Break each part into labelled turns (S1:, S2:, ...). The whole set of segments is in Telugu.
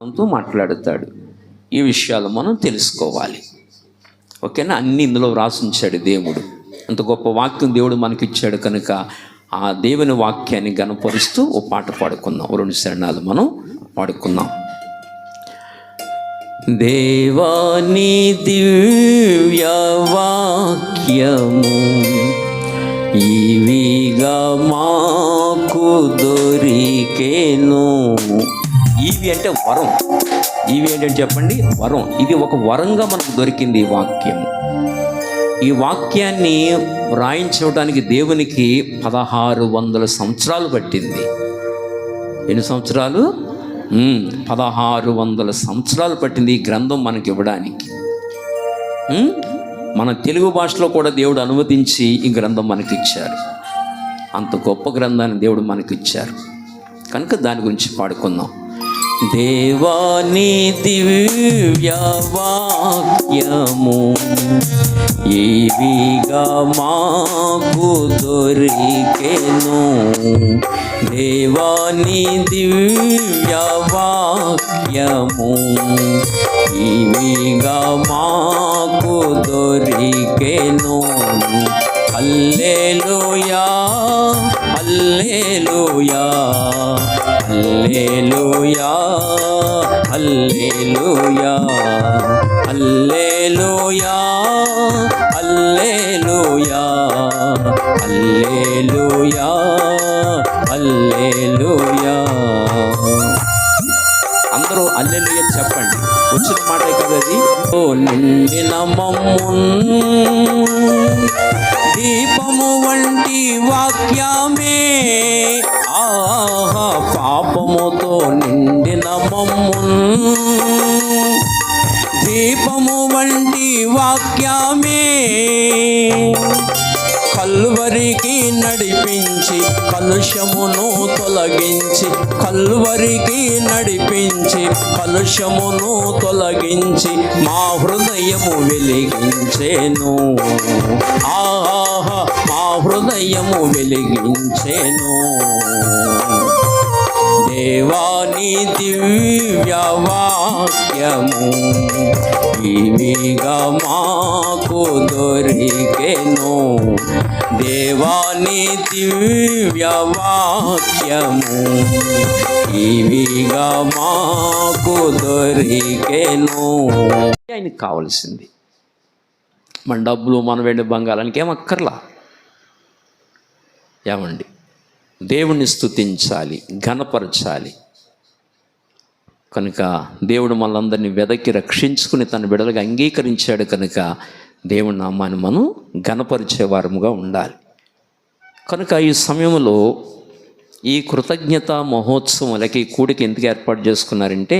S1: మనతో మాట్లాడుతాడు. ఈ విషయాలు మనం తెలుసుకోవాలి. ఓకేనా? అన్ని ఇందులో రాసించాడు దేవుడు. అంత గొప్ప వాక్యం దేవుడు మనకిచ్చాడు కనుక ఆ దేవుని వాక్యాన్ని గణపరుస్తూ ఓ పాట పాడుకుందాం. 2 చరణాలు మనం పాడుకుందాం. దేవాని దివ్య వాక్యము ఇవిగా మాకు దొరికెను. ఇవి అంటే వరం. ఇవి ఏంటంటే చెప్పండి, వరం. ఇది ఒక వరంగా మనకు దొరికింది ఈ వాక్యం. ఈ వాక్యాన్ని వ్రాయించడానికి దేవునికి 1600 సంవత్సరాలు పట్టింది. ఎన్ని సంవత్సరాలు? 1600 సంవత్సరాలు పట్టింది ఈ గ్రంథం మనకి ఇవ్వడానికి. మన తెలుగు భాషలో కూడా దేవుడు అనుమతించి ఈ గ్రంథం మనకిచ్చారు. అంత గొప్ప గ్రంథాన్ని దేవుడు మనకిచ్చారు కనుక దాని గురించి పాడుకుందాం. దేవాని దివ్య వాక్యము ఇవిగా మాకు దొరికెను. దేవాని దివ్య వాక్యము ఇవిగా మాకు దొరికెను. హల్లెలూయా హల్లెలూయా హల్లెలూయా హల్లెలూయా హల్లెలూయా హల్లెలూయా హల్లెలూయా హల్లెలూయా. అందరూ హల్లెలూయా చెప్పండి. వచ్చిన మాటే కదా అది. ఓ నిండిన మమ్మున్ దీపము వంటి వాక్యమే, ఆహా పాపముతో నిండిన మమ్మున్ దీపము వంటి వాక్యమే కల్వరికి నడిపించి కలుషమును తొలగించి, కల్వరికి నడిపించి కలుషమును తొలగించి మా హృదయము వెలిగించేను. ఆహా మా హృదయము వెలిగించేను. దేవాని దివ్య వాక్యము ఇవిగా మాకు దొరికెను. దేవాని దివ్య వాక్యము ఇవిగా మాకు దొరికెను. ఆయనకి కావలసింది మన డబ్బులు, మన వెండి బంగారానికి ఏం అక్కర్లా. ఏమండి, దేవుణ్ణి స్తుతించాలి, ఘనపరచాలి. కనుక దేవుడు మనందరినీ వెదకి రక్షించుకుని తన బిడ్డలుగా అంగీకరించాడు కనుక దేవుని నామాన్ని మనం ఘనపరిచే వారముగా ఉండాలి. కనుక ఈ సమయంలో ఈ కృతజ్ఞత మహోత్సవం అలాగే ఈ కూడికి ఎందుకు ఏర్పాటు చేసుకున్నారంటే,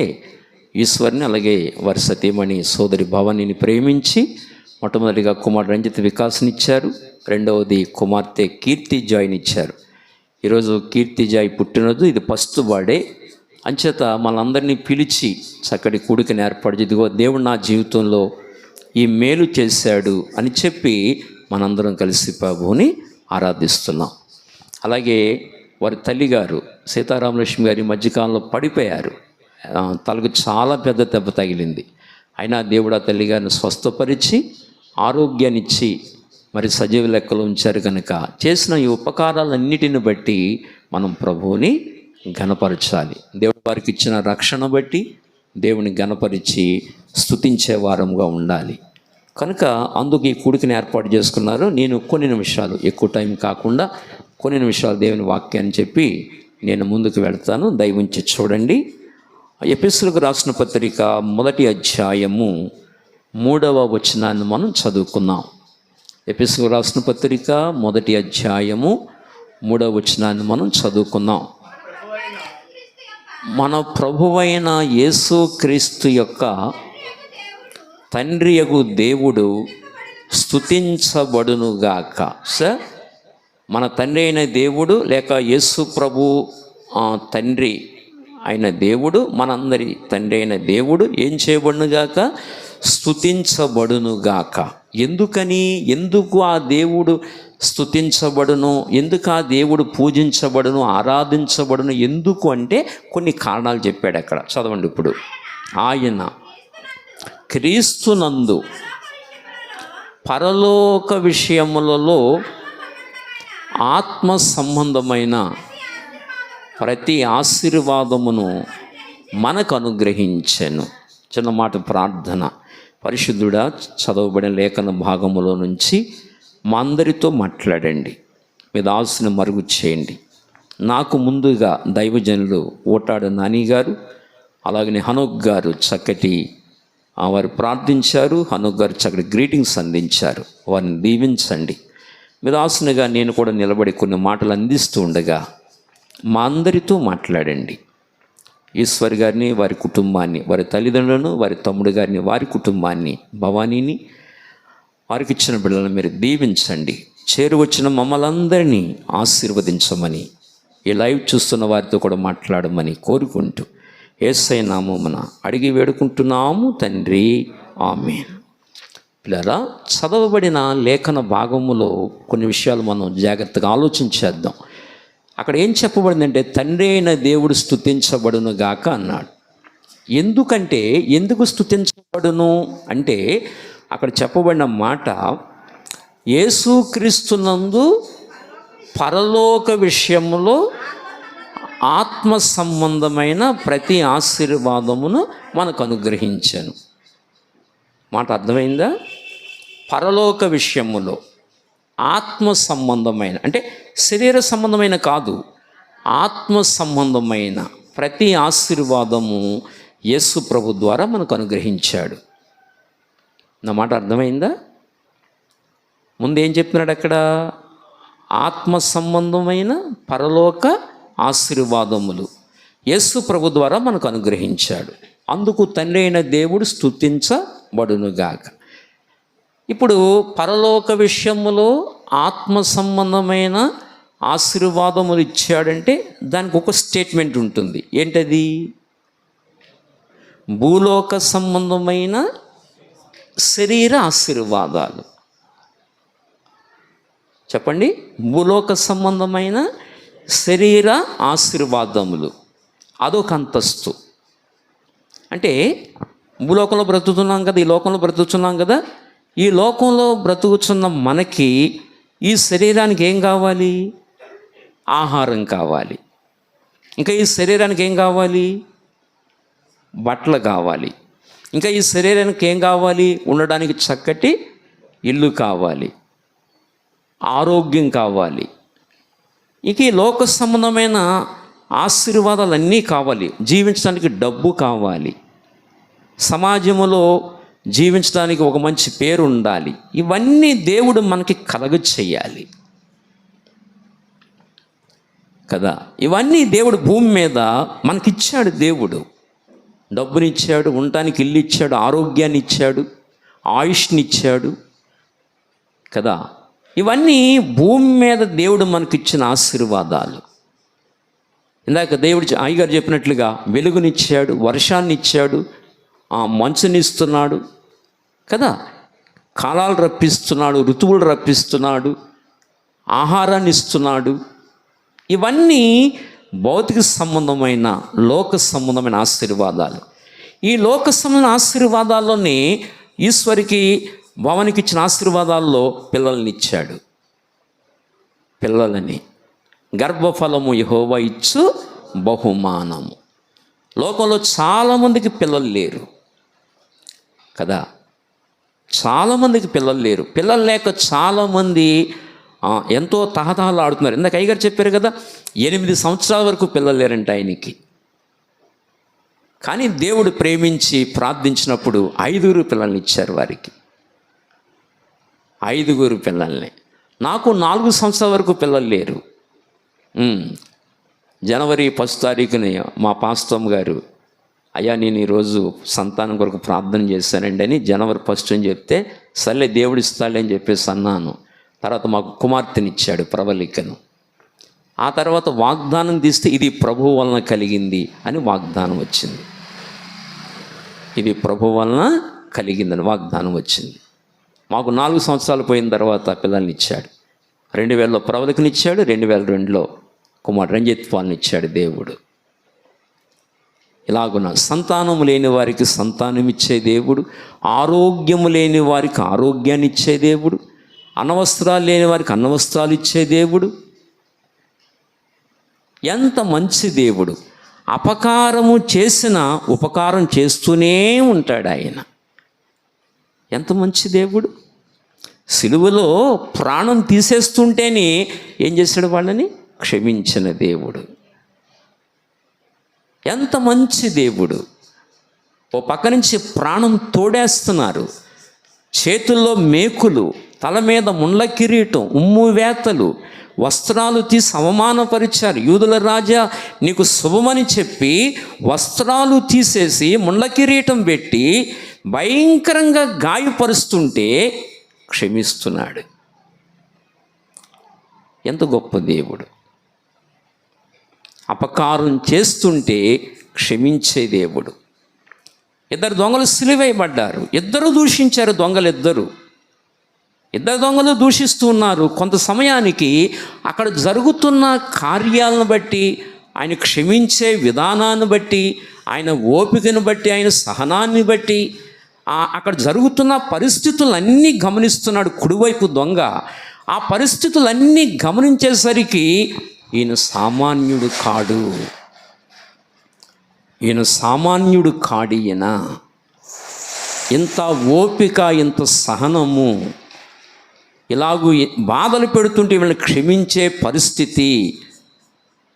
S1: ఈశ్వరిని అలాగే వారి సతీమణి సోదరి భవానీని ప్రేమించి మొట్టమొదటిగా కుమారుడు రంజిత్ వికాస్నిచ్చారు, రెండవది కుమార్తె కీర్తి జాయ్నిచ్చారు. ఈరోజు కీర్తి జాయ్ పుట్టినరోజు, ఇది ఫస్ట్ బర్త్డే. అంచేత మనందరినీ పిలిచి చక్కటి కూడికని ఏర్పాటు చేసి, ఇదిగో దేవుడు నా జీవితంలో ఈ మేలు చేశాడు అని చెప్పి మనందరం కలిసి ప్రభువుని ఆరాధిస్తున్నాం. అలాగే వారి తల్లిగారు సీతారామలక్ష్మి గారి మధ్యకాలంలో పడిపోయారు. తలకు చాలా పెద్ద దెబ్బ తగిలింది. అయినా దేవుడు ఆ తల్లిగారిని స్వస్థపరిచి ఆరోగ్యాన్ని ఇచ్చి మరి సజీవ లెక్కలు ఉంచారు. కనుక చేసిన ఈ ఉపకారాలన్నిటిని బట్టి మనం ప్రభువుని ఘనపరచాలి. దేవుడు వారికి ఇచ్చిన రక్షణ బట్టి దేవుని ఘనపరిచి స్తుతించే వారముగా ఉండాలి. కనుక అందుకు ఈ కూడికని ఏర్పాటు చేసుకున్నారు. నేను కొన్ని నిమిషాలు, ఎక్కువ టైం కాకుండా కొన్ని నిమిషాలు దేవుని వాక్యాన్ని చెప్పి నేను ముందుకు వెళ్తాను. దయవుంచి చూడండి. ఎఫెసీయులకు రాసిన పత్రిక 1వ అధ్యాయము 3వ వచనాన్ని మనం చదువుకుందాం. ఎఫెసీయులకు రాసిన పత్రిక 1వ అధ్యాయము 3వ వచనాన్ని మనం చదువుకుందాం. మన ప్రభువైన యేసు క్రీస్తు యొక్క తండ్రియగు దేవుడు స్తుతించబడునుగాక. సార్, మన తండ్రి అయిన దేవుడు లేక యేసు ప్రభు తండ్రి అయిన దేవుడు, మనందరి తండ్రి అయిన దేవుడు ఏం చేయబడునుగాక? స్తుతించబడునుగాక. ఎందుకు ఆ దేవుడు స్తుతించబడును, ఎందుకు ఆ దేవుడు పూజించబడును, ఆరాధించబడును, ఎందుకు అంటే కొన్ని కారణాలు చెప్పాడు అక్కడ. చదవండి ఇప్పుడు. ఆయన క్రీస్తునందు పరలోక విషయములలో ఆత్మ సంబంధమైన ప్రతి ఆశీర్వాదమును మనకు అనుగ్రహించెను. చిన్న మాట ప్రార్థన. పరిశుద్ధుడా, చదవబడిన లేఖన భాగములో నుంచి మా అందరితో మాట్లాడండి. మీ దాసుని మరుగు చేయండి. నాకు ముందుగా దైవజనులు ఓటాడు నాని గారు, అలాగనే హనోక్ గారు చక్కటి వారు ప్రార్థించారు. హనోక్ గారు చక్కటి గ్రీటింగ్స్ అందించారు. వారిని దీవించండి. మీ దాసునిగా నేను కూడా నిలబడి కొన్ని మాటలు అందిస్తూ ఉండగా మా అందరితో మాట్లాడండి. ఈశ్వర్ గారిని, వారి కుటుంబాన్ని, వారి తల్లిదండ్రులను, వారి తమ్ముడు గారిని, వారి కుటుంబాన్ని, భవానీని, వారికి ఇచ్చిన బిడ్డలను మీరు దీవించండి. చేరువచ్చిన మమ్మల్ని అందరినీ ఆశీర్వదించమని, ఈ లైవ్ చూస్తున్న వారితో కూడా మాట్లాడమని కోరుకుంటూ యేసయ్య నామమున అడిగి వేడుకుంటున్నాము తండ్రి, ఆమేన్. పిల్లరా, చదవబడిన లేఖన భాగములో కొన్ని విషయాలు మనం జాగ్రత్తగా ఆలోచించేద్దాం. అక్కడ ఏం చెప్పబడిందంటే, తండ్రి అయిన దేవుడు స్తుతించబడును గాక అన్నాడు. ఎందుకంటే, ఎందుకు స్తుతించబడును అంటే, అక్కడ చెప్పబడిన మాట, యేసుక్రీస్తునందు పరలోక విషయములో ఆత్మ సంబంధమైన ప్రతి ఆశీర్వాదమును మనకు అనుగ్రహించాను. మాట అర్థమైందా? పరలోక విషయములో ఆత్మ సంబంధమైన అంటే శరీర సంబంధమైన కాదు, ఆత్మ సంబంధమైన ప్రతి ఆశీర్వాదము యేసు ప్రభు ద్వారా మనకు అనుగ్రహించాడు. నా మాట అర్థమైందా? ముందు ఏం చెప్తున్నాడు అక్కడ? ఆత్మ సంబంధమైన పరలోక ఆశీర్వాదములు యేసు ప్రభు ద్వారా మనకు అనుగ్రహించాడు. అందుకు తండ్రి అయిన దేవుడు స్తుతించబడునుగాక. ఇప్పుడు పరలోక విషయములో ఆత్మ సంబంధమైన ఆశీర్వాదములు ఇచ్చాడంటే దానికి ఒక స్టేట్మెంట్ ఉంటుంది. ఏంటది? భూలోక సంబంధమైన శరీర ఆశీర్వాదాలు. చెప్పండి. భూలోక సంబంధమైన శరీర ఆశీర్వాదములు అదొక అంతస్తు. అంటే భూలోకంలో బ్రతుకుతున్నాం కదా, ఈ లోకంలో బ్రతుకుతున్నాం కదా, ఈ లోకంలో బ్రతుకుతున్న మనకి ఈ శరీరానికి ఏం కావాలి? ఆహారం కావాలి. ఇంకా ఈ శరీరానికి ఏం కావాలి? బట్టలు కావాలి. ఇంకా ఈ శరీరానికి ఏం కావాలి? ఉండడానికి చక్కటి ఇల్లు కావాలి, ఆరోగ్యం కావాలి. ఇక ఈ లోక సంబంధమైన ఆశీర్వాదాలన్నీ కావాలి. జీవించడానికి డబ్బు కావాలి, సమాజంలో జీవించడానికి ఒక మంచి పేరు ఉండాలి. ఇవన్నీ దేవుడు మనకి కలగ చేయాలి కదా. ఇవన్నీ దేవుడు భూమి మీద మనకిచ్చాడు. దేవుడు డబ్బునిచ్చాడు, ఉండటానికి ఇల్లు ఇచ్చాడు, ఆరోగ్యాన్ని ఇచ్చాడు, ఆయుష్ని ఇచ్చాడు కదా. ఇవన్నీ భూమి మీద దేవుడు మనకిచ్చిన ఆశీర్వాదాలు. ఇందాక దేవుడు అయ్యగారు చెప్పినట్లుగా వెలుగునిచ్చాడు, వర్షాన్ని ఇచ్చాడు, మంచునిస్తున్నాడు కదా, కాలాలు రప్పిస్తున్నాడు, ఋతువులు రప్పిస్తున్నాడు, ఆహారాన్ని ఇస్తున్నాడు. ఇవన్నీ భౌతిక సంబంధమైన లోక సంబంధమైన ఆశీర్వాదాలు. ఈ లోక సంబంధమైన ఆశీర్వాదాల్లోనే ఈశ్వరికి భవనికి ఇచ్చిన ఆశీర్వాదాల్లో పిల్లల్ని ఇచ్చాడు. పిల్లలని గర్భఫలము యెహోవా ఇచ్చు బహుమానము. లోకంలో చాలామందికి పిల్లలు లేరు కదా, చాలామందికి పిల్లలు లేరు. పిల్లలు లేక చాలామంది ఎంతో తహతహలు ఆడుతున్నారు. ఇందాక అయ్యగారు చెప్పారు కదా, 8 సంవత్సరాల వరకు పిల్లలు లేరంట ఆయనకి. కానీ దేవుడు ప్రేమించి ప్రార్థించినప్పుడు 5 పిల్లల్ని ఇచ్చారు వారికి. 5 పిల్లల్ని. నాకు 4 సంవత్సరాల వరకు పిల్లలు లేరు. జనవరి 1 తారీఖుని మా పాస్టమ్ గారు, అయ్యా నేను ఈరోజు సంతానం కొరకు ప్రార్థన చేశానండి అని జనవరి 1 అని చెప్తే, సర్లే దేవుడు ఇస్తాడే అని చెప్పేసి అన్నాను. తర్వాత మాకు కుమార్తెనిచ్చాడు, ప్రవళికను. ఆ తర్వాత వాగ్దానం తీస్తే ఇది ప్రభువు వలన కలిగింది అని వాగ్దానం వచ్చింది. ఇది ప్రభువు వలన కలిగిందని వాగ్దానం వచ్చింది. మాకు 4 సంవత్సరాలు పోయిన తర్వాత పిల్లల్ని ఇచ్చాడు. 2000లో ప్రవళికనిచ్చాడు, 2002లో కుమారుడు రంజిత్ పాల్ని ఇచ్చాడు దేవుడు. ఇలాగున సంతానము లేని వారికి సంతానం ఇచ్చే దేవుడు, ఆరోగ్యము లేని వారికి ఆరోగ్యాన్ని ఇచ్చే దేవుడు, అన్నవస్త్రాలు లేని వారికి అన్నవస్త్రాలు ఇచ్చే దేవుడు. ఎంత మంచి దేవుడు! అపకారము చేసిన ఉపకారం చేస్తూనే ఉంటాడు ఆయన. ఎంత మంచి దేవుడు! సిలువలో ప్రాణం తీసేస్తుంటేనే ఏం చేశాడు? వాళ్ళని క్షమించిన దేవుడు. ఎంత మంచి దేవుడు! ఓ పక్క నుంచి ప్రాణం తోడేస్తున్నారు, చేతుల్లో మేకులు, తల మీద ముండ్ల కిరీటం, ఉమ్ము వేతలు, వస్త్రాలు తీసి అవమానపరిచారు. యూదుల రాజా నీకు శుభమని చెప్పి వస్త్రాలు తీసేసి ముండ్ల కిరీటం పెట్టి భయంకరంగా గాయపరుస్తుంటే క్షమిస్తున్నాడు. ఎంత గొప్ప దేవుడు! అపకారం చేస్తుంటే క్షమించే దేవుడు. 2 దొంగలు సిలువేయబడ్డారు. 2 దూషించారు. ఇద్దరు దొంగలు దూషిస్తూ ఉన్నారు. కొంత సమయానికి అక్కడ జరుగుతున్న కార్యాలను బట్టి, ఆయన క్షమించే విధానాన్ని బట్టి, ఆయన ఓపికను బట్టి, ఆయన సహనాన్ని బట్టి, అక్కడ జరుగుతున్న పరిస్థితులన్నీ గమనిస్తున్నాడు కుడివైపు దొంగ. ఆ పరిస్థితులన్నీ గమనించేసరికి ఈయన సామాన్యుడు కాడు, ఈయన ఇంత ఓపిక, ఇంత సహనము, ఇలాగూ బాధలు పెడుతుంటే వీళ్ళని క్షమించే పరిస్థితి,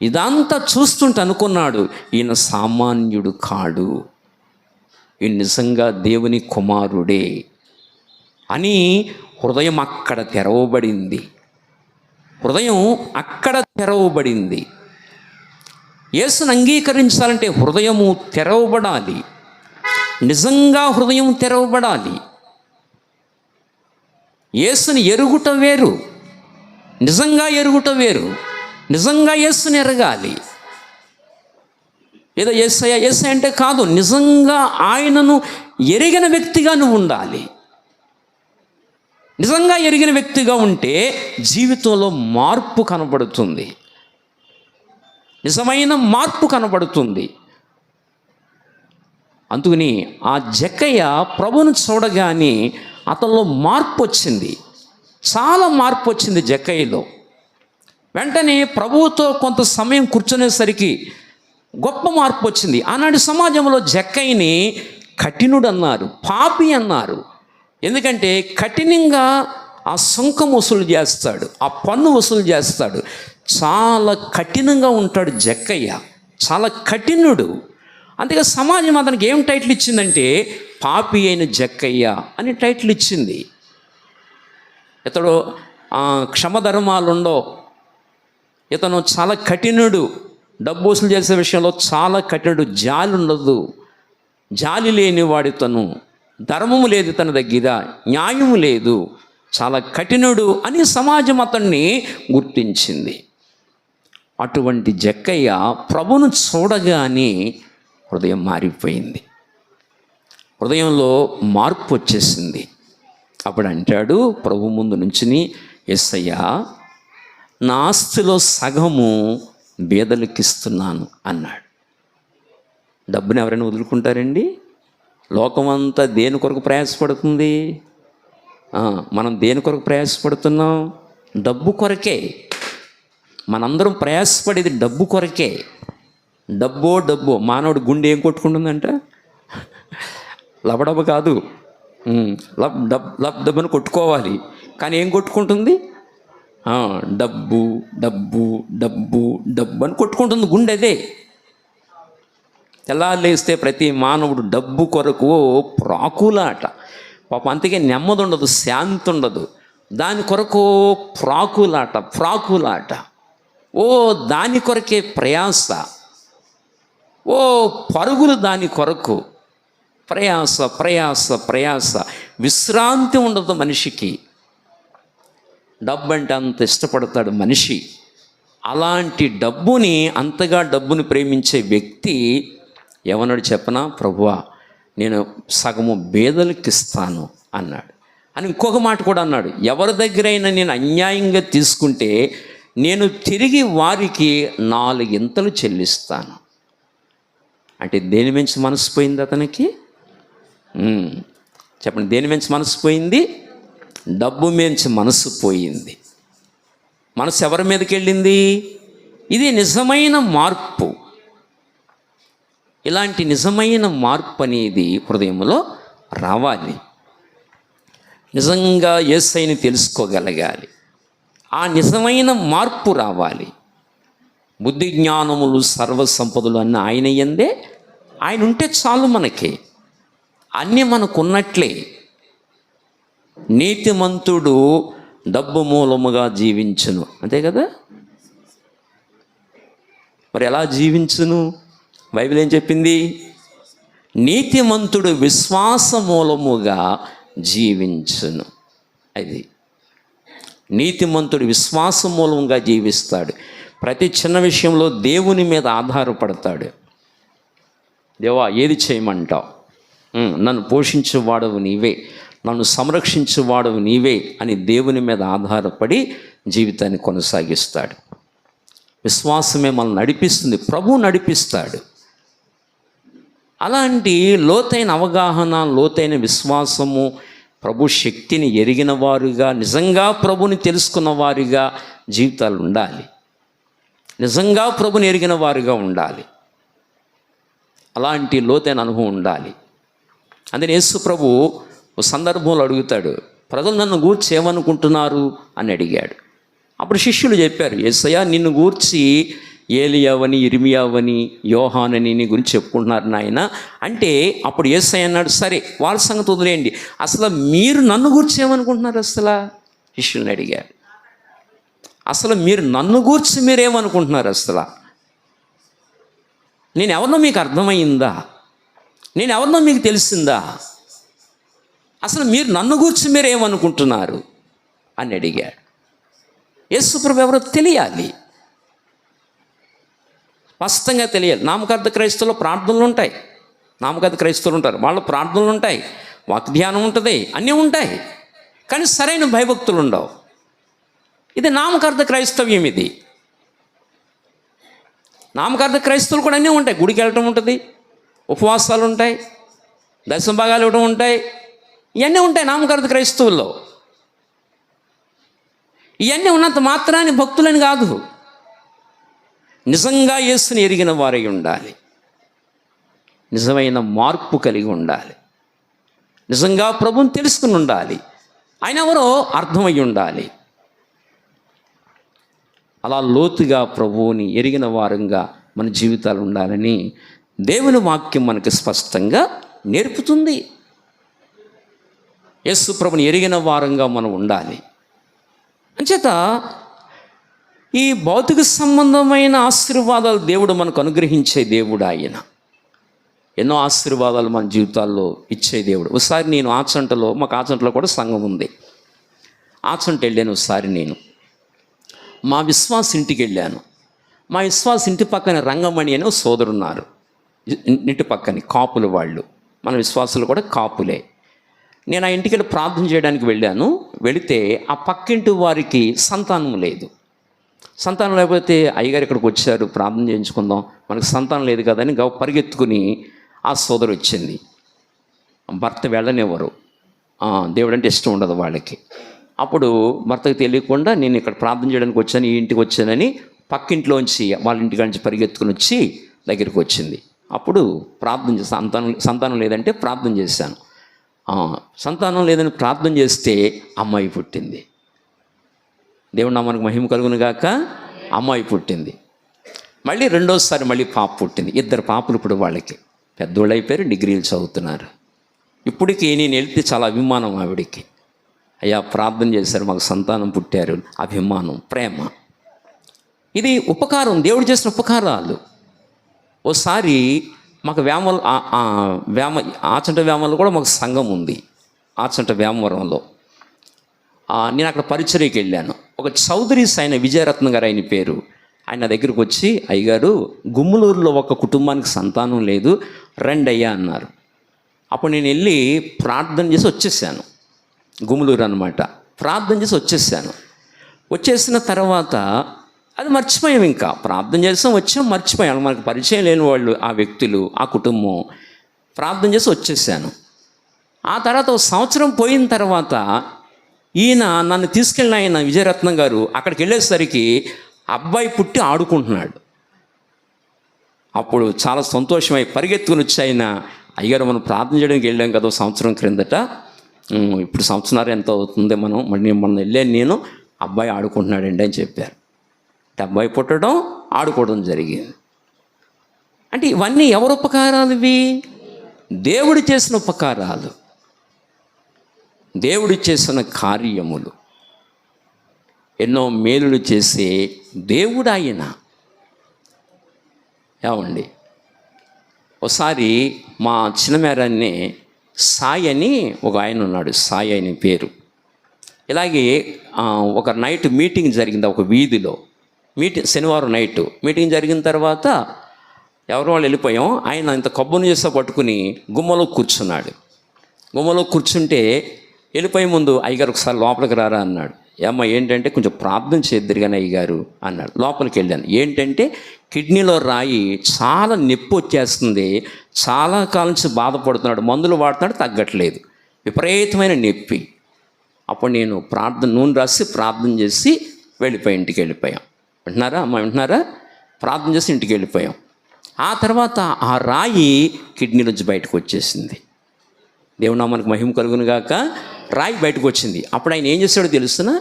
S1: ఇదంతా చూస్తుంటే అనుకున్నాడు ఈయన సామాన్యుడు కాడు, ఈయన నిజంగా దేవుని కుమారుడే అని హృదయం అక్కడ తెరవబడింది. యేసుని అంగీకరించాలంటే హృదయము తెరవబడాలి. నిజంగా హృదయం తెరవబడాలి. యేసుని ఎరుగుట వేరు, నిజంగా ఎరుగుట వేరు. నిజంగా యేసుని ఎరగాలి. ఏదో యేసయ్య అంటే కాదు, నిజంగా ఆయనను ఎరిగిన వ్యక్తిగా నువ్వు ఉండాలి. నిజంగా ఎరిగిన వ్యక్తిగా ఉంటే జీవితంలో మార్పు కనబడుతుంది, నిజమైన మార్పు కనబడుతుంది. అందుకని ఆ జక్కయ్య ప్రభువును చూడగానే అతనిలో మార్పు వచ్చింది, చాలా మార్పు వచ్చింది జక్కయ్యలో. వెంటనే ప్రభువుతో కొంత సమయం కూర్చునేసరికి గొప్ప మార్పు వచ్చింది. ఆనాటి సమాజంలో జక్కయ్యని కఠినుడు అన్నారు, పాపి అన్నారు. ఎందుకంటే కఠినంగా ఆ సుంకం వసూలు చేస్తాడు, ఆ పన్ను వసూలు చేస్తాడు. చాలా కఠినంగా ఉంటాడు జక్కయ్య, చాలా కఠినుడు. అందుకే సమాజం అతనికి ఏం టైటిల్ ఇచ్చిందంటే పాపి అయిన జక్కయ్య అని టైటిల్ ఇచ్చింది. ఇతడు క్షమధర్మాలుండో, ఇతను చాలా కఠినుడు, డబ్బు వసూలు చేసే విషయంలో చాలా కఠినుడు, జాలి ఉండదు, జాలి లేని వాడితను, ధర్మము లేదు తన దగ్గర, న్యాయము లేదు, చాలా కఠినుడు అని సమాజం అతన్ని గుర్తించింది. అటువంటి జక్కయ్య ప్రభువును చూడగానే హృదయం మారిపోయింది, హృదయంలో మార్పు వచ్చేసింది. అప్పుడు అంటాడు ప్రభు ముందు నుంచుని, యేసయ్యా నా ఆస్తిలో సగము బీదలకిస్తున్నాను అన్నాడు. డబ్బుని ఎవరైనా వదులుకుంటారండి? లోకమంతా దేని కొరకు ప్రయాసపడుతుంది? మనం దేని కొరకు ప్రయాసపడుతున్నాం? డబ్బు కొరకే. మనందరం ప్రయాసపడేది డబ్బు కొరకే. డబ్బు మానవుడి గుండె ఏం కొట్టుకుంటుందంట? లబడబ కాదు, డబ్బును కొట్టుకోవాలి, కానీ ఏం కొట్టుకుంటుంది? డబ్బు డబ్బు డబ్బు డబ్బు అని కొట్టుకుంటుంది గుండె. అదే తెల్లారులేస్తే ప్రతి మానవుడు డబ్బు కొరకు ప్రాకులాట. పాపం అంతకే నెమ్మది ఉండదు, శాంతి ఉండదు, దాని కొరకు ప్రాకులాట. దాని కొరకే ప్రయాస, పరుగులు దాని కొరకు, ప్రయాస. విశ్రాంతి ఉండదు మనిషికి. డబ్బు అంటే అంత ఇష్టపడతాడు మనిషి. అలాంటి డబ్బుని, అంతగా డబ్బుని ప్రేమించే వ్యక్తి ఏమన్నాడు చెప్పనా? ప్రభువా నేను సగము బేదలకి ఇస్తాను అన్నాడు. అని ఇంకొక మాట కూడా అన్నాడు, ఎవరి దగ్గరైనా నేను అన్యాయంగా తీసుకుంటే నేను తిరిగి వారికి 4 ఇంతలు చెల్లిస్తాను. అంటే దేని మించి మనసు పోయింది అతనికి? చెప్పండి, దేని మించి మనసు పోయింది? డబ్బు మించి మనసు పోయింది. మనసు ఎవరి మీదకి వెళ్ళింది? ఇది నిజమైన మార్పు. ఇలాంటి నిజమైన మార్పు అనేది హృదయంలో రావాలి. నిజంగా యేసయ్యని తెలుసుకోగలగాలి. ఆ నిజమైన మార్పు రావాలి. బుద్ధి జ్ఞానములు సర్వసంపదలు అన్న ఆయన యందే, ఆయన ఉంటే చాలు మనకి, అన్నీ మనకున్నట్లే. నీతిమంతుడు డబ్బు మూలముగా జీవించును, అంతే కదా? మరి ఎలా జీవించును? బైబిల్ ఏం చెప్పింది? నీతిమంతుడు విశ్వాస మూలముగా జీవించును. అది నీతిమంతుడు విశ్వాస మూలంగా జీవిస్తాడు. ప్రతి చిన్న విషయంలో దేవుని మీద ఆధారపడతాడు. దేవా ఏది చేయమంటావు? నన్ను పోషించేవాడవు నీవే, నన్ను సంరక్షించేవాడవు నీవే అని దేవుని మీద ఆధారపడి జీవితాన్ని కొనసాగిస్తాడు. విశ్వాసమే మనల్ని నడిపిస్తుంది, ప్రభువు నడిపిస్తాడు. అలాంటి లోతైన అవగాహన, లోతైన విశ్వాసము, ప్రభు శక్తిని ఎరిగిన వారుగా, నిజంగా ప్రభుని తెలుసుకున్న వారిగా జీవితాలు ఉండాలి. నిజంగా ప్రభుని ఎరిగిన వారుగా ఉండాలి. అలాంటి లోతైన అనుభవం ఉండాలి. అందుకని యేసు ప్రభు ఒక సందర్భంలో అడుగుతాడు, ప్రజలు నన్ను గూర్చి ఏమనుకుంటున్నారు అని అడిగాడు. అప్పుడు శిష్యులు చెప్పారు, యేసయ్యా నిన్ను గూర్చి ఏలియావని, ఇర్మియావని, యోహానని నీ గురించి చెప్పుకుంటున్నారు నాయన అంటే, అప్పుడు యేసయ్య అన్నాడు, సరే వాళ్ళ సంగతి వదిలేయండి, అసలు మీరు నన్ను గూర్చి ఏమనుకుంటున్నారు? అసలు శిష్యుల్ని అడిగారు, అసలు మీరు నన్ను గూర్చి మీరేమనుకుంటున్నారు? అసలు నేను ఎవరినో మీకు అర్థమైందా? నేను ఎవరినో మీకు తెలిసిందా? అసలు మీరు నన్ను గూర్చి మీరేమనుకుంటున్నారు అని అడిగాడు. యేసు ప్రభు ఎవరో తెలియాలి, స్పష్టంగా తెలియాలి. నామకార్థ క్రైస్తవులు ప్రార్థనలు ఉంటాయి, నామకార్థ క్రైస్తవులు ఉంటారు, వాళ్ళ ప్రార్థనలు ఉంటాయి, వాగ్ధ్యానం ఉంటుంది, అన్నీ ఉంటాయి, కానీ సరైన భయభక్తులు ఉండవు. ఇది నామకార్థ క్రైస్తవ్యం. ఇది నామకార్థ క్రైస్తవులు కూడా అన్నీ ఉంటాయి. గుడికి వెళ్ళటం ఉంటుంది, ఉపవాసాలు ఉంటాయి, దశమ భాగాలు ఇవ్వడం ఉంటాయి, ఇవన్నీ ఉంటాయి నామకార్థ క్రైస్తవుల్లో. ఇవన్నీ ఉన్నంత మాత్రాన్ని భక్తులని కాదు, నిజంగా యేసుని ఎరిగిన వారై ఉండాలి, నిజమైన మార్పు కలిగి ఉండాలి, నిజంగా ప్రభువుని తెలుసుకుని ఉండాలి, ఆయన ఎవరో అర్థమై ఉండాలి. అలా లోతుగా ప్రభువుని ఎరిగిన వారంగా మన జీవితాలు ఉండాలని దేవుని వాక్యం మనకు స్పష్టంగా నేర్పుతుంది. యేసు ప్రభుని ఎరిగిన వారంగా మనం ఉండాలి. అంచేత ఈ భౌతిక సంబంధమైన ఆశీర్వాదాలు దేవుడు మనకు అనుగ్రహించే దేవుడు. ఆయన ఎన్నో ఆశీర్వాదాలు మన జీవితాల్లో ఇచ్చే దేవుడు. ఒకసారి నేను ఆచంటలో, మాకు ఆచంటలో కూడా సంఘం ఉంది, ఆచంట వెళ్ళాను. ఒకసారి నేను మా విశ్వాస ఇంటికి వెళ్ళాను. మా విశ్వాస ఇంటి పక్కన రంగమణి అని సోదరున్నారు, ఇంటి పక్కని కాపులు వాళ్ళు, మన విశ్వాసులు కూడా కాపులే. నేను ఆ ఇంటికి వెళ్ళి ప్రార్థన చేయడానికి వెళ్ళాను. వెళితే ఆ పక్కింటి వారికి సంతానం లేదు. సంతానం లేకపోతే అయ్యగారు ఇక్కడికి వచ్చారు, ప్రార్థన చేయించుకుందాం, మనకు సంతానం లేదు కదని పరిగెత్తుకుని ఆ సోదరు వచ్చింది. భర్త వెళ్ళనివ్వరు, దేవుడు అంటే ఇష్టం ఉండదు వాళ్ళకి. అప్పుడు భర్తకు తెలియకుండా నేను ఇక్కడ ప్రార్థన చేయడానికి వచ్చాను, ఈ ఇంటికి వచ్చానని పక్కింట్లోంచి వాళ్ళ ఇంటికి నుంచి పరిగెత్తుకుని వచ్చి దగ్గరికి వచ్చింది. అప్పుడు ప్రార్థన చేసి సంతానం లేదంటే ప్రార్థన చేశాను. సంతానం లేదని ప్రార్థన చేస్తే అమ్మాయి పుట్టింది. దేవుడు నామానికి మహిమ కలుగును గాక. అమ్మాయి పుట్టింది. మళ్ళీ రెండోసారి మళ్ళీ పాప పుట్టింది. 2 పాపలు ఇప్పుడు వాళ్ళకి పెద్దోళ్ళు అయిపోయారు, డిగ్రీలు చదువుతున్నారు. ఇప్పటికి నేను వెళ్తే చాలా అభిమానం ఆవిడికి. అయ్యా ప్రార్థన చేశారు, మాకు సంతానం పుట్టారు, అభిమానం, ప్రేమ. ఇది ఉపకారం, దేవుడు చేసిన ఉపకారాలు. ఓసారి మాకు ఆచంట వేమలో కూడా మాకు సంఘం ఉంది, ఆచంట వేమవరంలో. నేను అక్కడ పరిచర్యకి వెళ్ళాను. ఒక చౌదరీస్ ఆయన, విజయరత్న గారు ఆయన పేరు, ఆయన దగ్గరికి వచ్చి, అయ్యగారు గుమ్మలూరులో ఒక కుటుంబానికి సంతానం లేదు, రండి అయ్యా అన్నారు. అప్పుడు నేను వెళ్ళి ప్రార్థన చేసి వచ్చేసాను. గుములూరు అనమాట. ప్రార్థన చేసి వచ్చేసిన తర్వాత అది మర్చిపోయాం. ఇంకా ప్రార్థన చేసాం, వచ్చాం, మర్చిపోయాం. మనకు పరిచయం లేని వాళ్ళు, ఆ వ్యక్తులు, ఆ కుటుంబం. ప్రార్థన చేసి వచ్చేసాను. ఆ తర్వాత ఒక సంవత్సరం పోయిన తర్వాత ఈయన నన్ను తీసుకెళ్ళిన ఆయన విజయరత్నం గారు అక్కడికి వెళ్ళేసరికి అబ్బాయి పుట్టి ఆడుకుంటున్నాడు. అప్పుడు చాలా సంతోషమై పరిగెత్తుకుని వచ్చి ఆయన, అయ్యారు మనం ప్రార్థన చేయడానికి వెళ్ళాం కదా సంవత్సరం క్రిందట, ఇప్పుడు సంవత్సరాలు ఎంత అవుతుంది, మనం వెళ్ళాను, నేను అబ్బాయి ఆడుకుంటున్నాడండి అని చెప్పారు. అబ్బాయి పుట్టడం, ఆడుకోవడం జరిగింది. అంటే ఇవన్నీ ఎవరు ఉపకారాలు? ఇవి దేవుడు చేసిన ఉపకారాలు, దేవుడు చేసిన కార్యములు, ఎన్నో మేలులు చేసే దేవుడు ఆయన. ఏమండి, ఒకసారి మా చిన్నమేరాన్ని సాయి అని ఒక ఆయన ఉన్నాడు, సాయి అని పేరు. ఇలాగే ఒక నైట్ మీటింగ్ జరిగింది ఒక వీధిలో. శనివారం నైటు మీటింగ్ జరిగిన తర్వాత ఎవరో వాళ్ళు వెళ్ళిపోయాం. ఆయన ఇంత కొబ్బరి చేసా పట్టుకుని గుమ్మలో కూర్చున్నాడు. గుమ్మలో కూర్చుంటే వెళ్ళిపోయే ముందు, అయ్యగారు ఒకసారి లోపలికి రారా అన్నాడు. ఏమ్మా ఏంటంటే, కొంచెం ప్రార్థన చేద్దరు కానీ అయ్యగారు అన్నాడు. లోపలికి వెళ్ళాను. ఏంటంటే కిడ్నీలో రాయి, చాలా నొప్పి వచ్చేస్తుంది, చాలా కాలం నుంచి బాధపడుతున్నాడు, మందులు వాడుతున్నాడు, తగ్గట్లేదు, విపరీతమైన నొప్పి. అప్పుడు నేను నూనె రాసి ప్రార్థన చేసి ఇంటికి వెళ్ళిపోయాం. వింటున్నారా అమ్మ, వింటున్నారా? ప్రార్థన చేసి ఇంటికి వెళ్ళిపోయాం. ఆ తర్వాత ఆ రాయి కిడ్నీ నుంచి బయటకు వచ్చేసింది. దేవుడు నామానికి మహిమ కలుగును గాక. రాయి బయటకు వచ్చింది. అప్పుడు ఆయన ఏం చేశాడో తెలుసునా?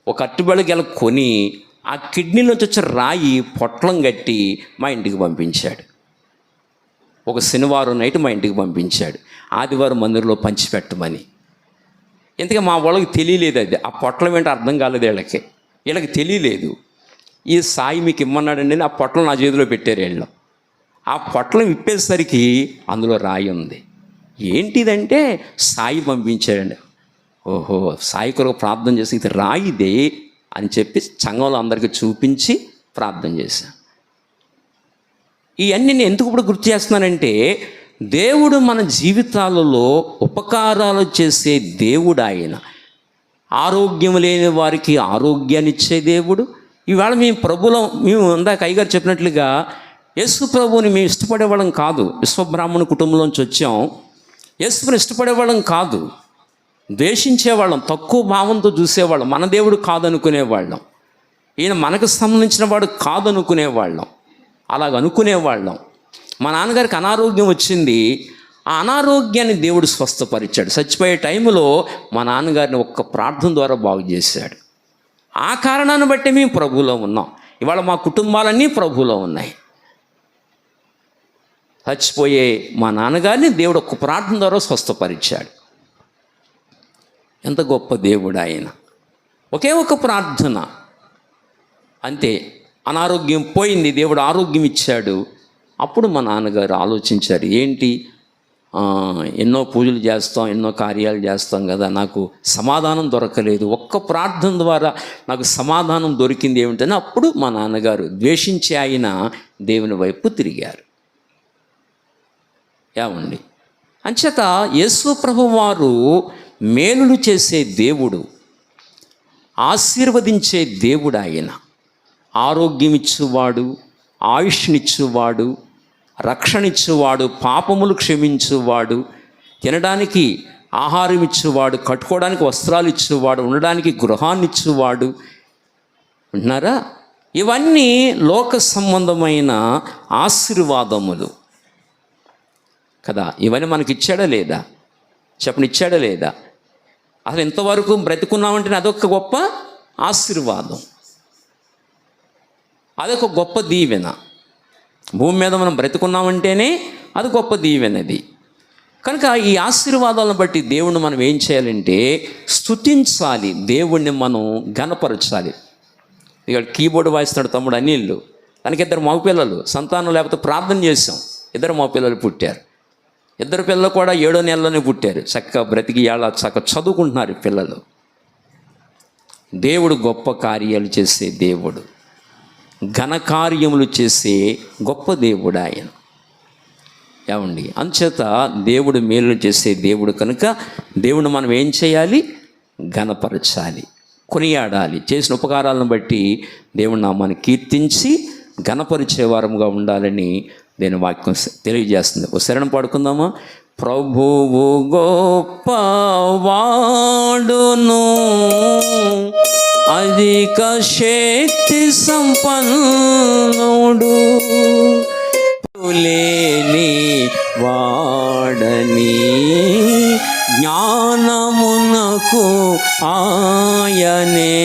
S1: ఒక అట్టుబెళ్ళ గెల కొని ఆ కిడ్నీలోంచి వచ్చే రాయి పొట్లం కట్టి మా ఇంటికి పంపించాడు. ఒక శనివారం నైట్ మా ఇంటికి పంపించాడు, ఆదివారం మందిరంలో పంచిపెట్టమని. ఇంతగా మా వాళ్ళకి తెలియలేదు అది, ఆ పొట్లం ఏంటో అర్థం కాలేదు వీళ్ళకి తెలియలేదు. ఈ సాయి మీకు ఇమ్మన్నాడండి, ఆ పొట్లం నా చేతిలో పెట్టారు వీళ్ళు. ఆ పొట్లం విప్పేసరికి అందులో రాయి ఉంది. ఏంటిదంటే సాయి పంపించాడండి. ఓహో, సాయి కొరకు ప్రార్థన చేసి ఇది రాయిదే అని చెప్పి సంఘంలో అందరికీ చూపించి ప్రార్థన చేశాను. ఇవన్నీ నేను ఎందుకు ఇప్పుడు గుర్తు చేస్తున్నానంటే, దేవుడు మన జీవితాలలో ఉపకారాలు చేసే దేవుడు ఆయన. ఆరోగ్యం లేని వారికి ఆరోగ్యాన్ని ఇచ్చే దేవుడు. ఇవాళ మేము ఇందాక అయ్యగారు చెప్పినట్లుగా యేసు ప్రభువుని మేము ఇష్టపడేవాళ్ళం కాదు. విశ్వబ్రాహ్మణ కుటుంబంలోంచి వచ్చాం. యేసుని ఇష్టపడేవాళ్ళం కాదు, ద్వేషించేవాళ్ళం, తక్కువ భావంతో చూసేవాళ్ళం, మన దేవుడు కాదనుకునేవాళ్ళం, ఈయన మనకు సంబంధించిన వాడు కాదనుకునేవాళ్ళం, అలాగనుకునేవాళ్ళం. మా నాన్నగారికి అనారోగ్యం వచ్చింది. ఆ అనారోగ్యాన్ని దేవుడు స్వస్థపరిచాడు. చచ్చిపోయే టైంలో మా నాన్నగారిని ఒక్క ప్రార్థన ద్వారా బాగు చేశాడు. ఆ కారణాన్ని బట్టి మేము ప్రభువులో ఉన్నాం. ఇవాళ మా కుటుంబాలన్నీ ప్రభువులో ఉన్నాయి. చచ్చిపోయే మా నాన్నగారిని దేవుడు ఒక్క ప్రార్థన ద్వారా స్వస్థపరిచాడు. ఎంత గొప్ప దేవుడు ఆయన. ఒకే ఒక ప్రార్థన అంతే, అనారోగ్యం పోయింది, దేవుడు ఆరోగ్యం ఇచ్చాడు. అప్పుడు మా నాన్నగారు ఆలోచించారు, ఏంటి ఎన్నో పూజలు చేస్తాం, ఎన్నో కార్యాలు చేస్తాం కదా, నాకు సమాధానం దొరకలేదు, ఒక్క ప్రార్థన ద్వారా నాకు సమాధానం దొరికింది ఏమిటని అప్పుడు మా నాన్నగారు ద్వేషించి ఆయన దేవుని వైపు తిరిగారు. ఏమండి, అంచేత యేసు ప్రభువారు మేలులు చేసే దేవుడు, ఆశీర్వదించే దేవుడు ఆయన. ఆరోగ్యం ఇచ్చువాడు, ఆయుష్నిచ్చువాడు, రక్షణ ఇచ్చువాడు, పాపములు క్షమించువాడు, తినడానికి ఆహారం ఇచ్చువాడు, కట్టుకోవడానికి వస్త్రాలు ఇచ్చేవాడు, ఉండడానికి గృహాన్ని ఇచ్చేవాడు. వింటున్నారా? ఇవన్నీ లోక సంబంధమైన ఆశీర్వాదములు కదా. ఇవన్నీ మనకి ఇచ్చాడా లేదా? చెప్పని, ఇచ్చాడా లేదా? అసలు ఇంతవరకు బ్రతికున్నామంటే అదొక గొప్ప ఆశీర్వాదం, అదొక గొప్ప దీవెన. భూమి మీద మనం బ్రతికున్నామంటేనే అది గొప్ప దీవెనది. కనుక ఈ ఆశీర్వాదాలను బట్టి దేవుణ్ణి మనం ఏం చేయాలంటే స్తుతించాలి, దేవుణ్ణి మనం ఘనపరచాలి. ఇక కీబోర్డ్ వాయిస్తున్నాడు తమ్ముడు అనిల్, తనకి 2 మగపిల్లలు, సంతానం లేకపోతే ప్రార్థన చేసాం, 2 మగపిల్లలు పుట్టారు. 2 పిల్లలు కూడా 7వ నెలలోనే పుట్టారు. చక్కగా బ్రతికి చక్కగా చదువుకుంటున్నారు పిల్లలు. దేవుడు గొప్ప కార్యాలు చేసే దేవుడు, ఘనకార్యములు చేసే గొప్ప దేవుడు ఆయన. ఏమండి, అంచేత దేవుడు మేలు చేసే దేవుడు కనుక దేవుడు మనం ఏం చేయాలి? ఘనపరచాలి, కొనియాడాలి. చేసిన ఉపకారాలను బట్టి దేవుని నామాన్ని కీర్తించి ఘనపరిచే వారముగా ఉండాలని దేని వాక్యం తెలియజేస్తుంది. ఒక శరణం పాడుకుందామా? ప్రభువు గొప్పవాడును, అధిక శక్తి సంపన్నుడు, లేని వాడని జ్ఞానమునకు ఆయనే,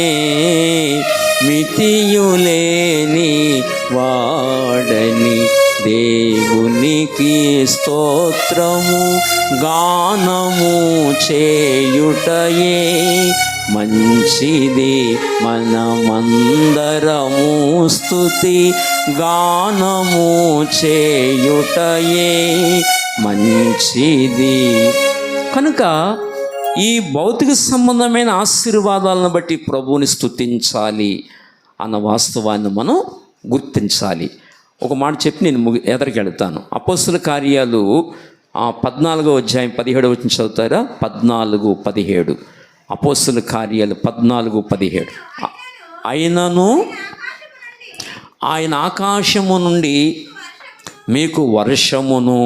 S1: మితియులేని వాడని దేవునికి స్తోత్రము గానము చేయుటయే మంచిది. మనమందరము స్తుతి గానము చేయుటయే మంచిది. కనుక ఈ భౌతిక సంబంధమైన ఆశీర్వాదాలను బట్టి ప్రభువుని స్తుతించాలి అన్న వాస్తవాన్ని మనం గుర్తించాలి. ఒక మాట చెప్పి నేను ఎదరికెళ్తాను. అపోస్తుల కార్యాలు 14వ అధ్యాయం 17 వచనం చదువుతారా? 14:17. అపోస్తుల కార్యాలు 14:17. అయినను ఆయన ఆకాశము నుండి మీకు వర్షమును,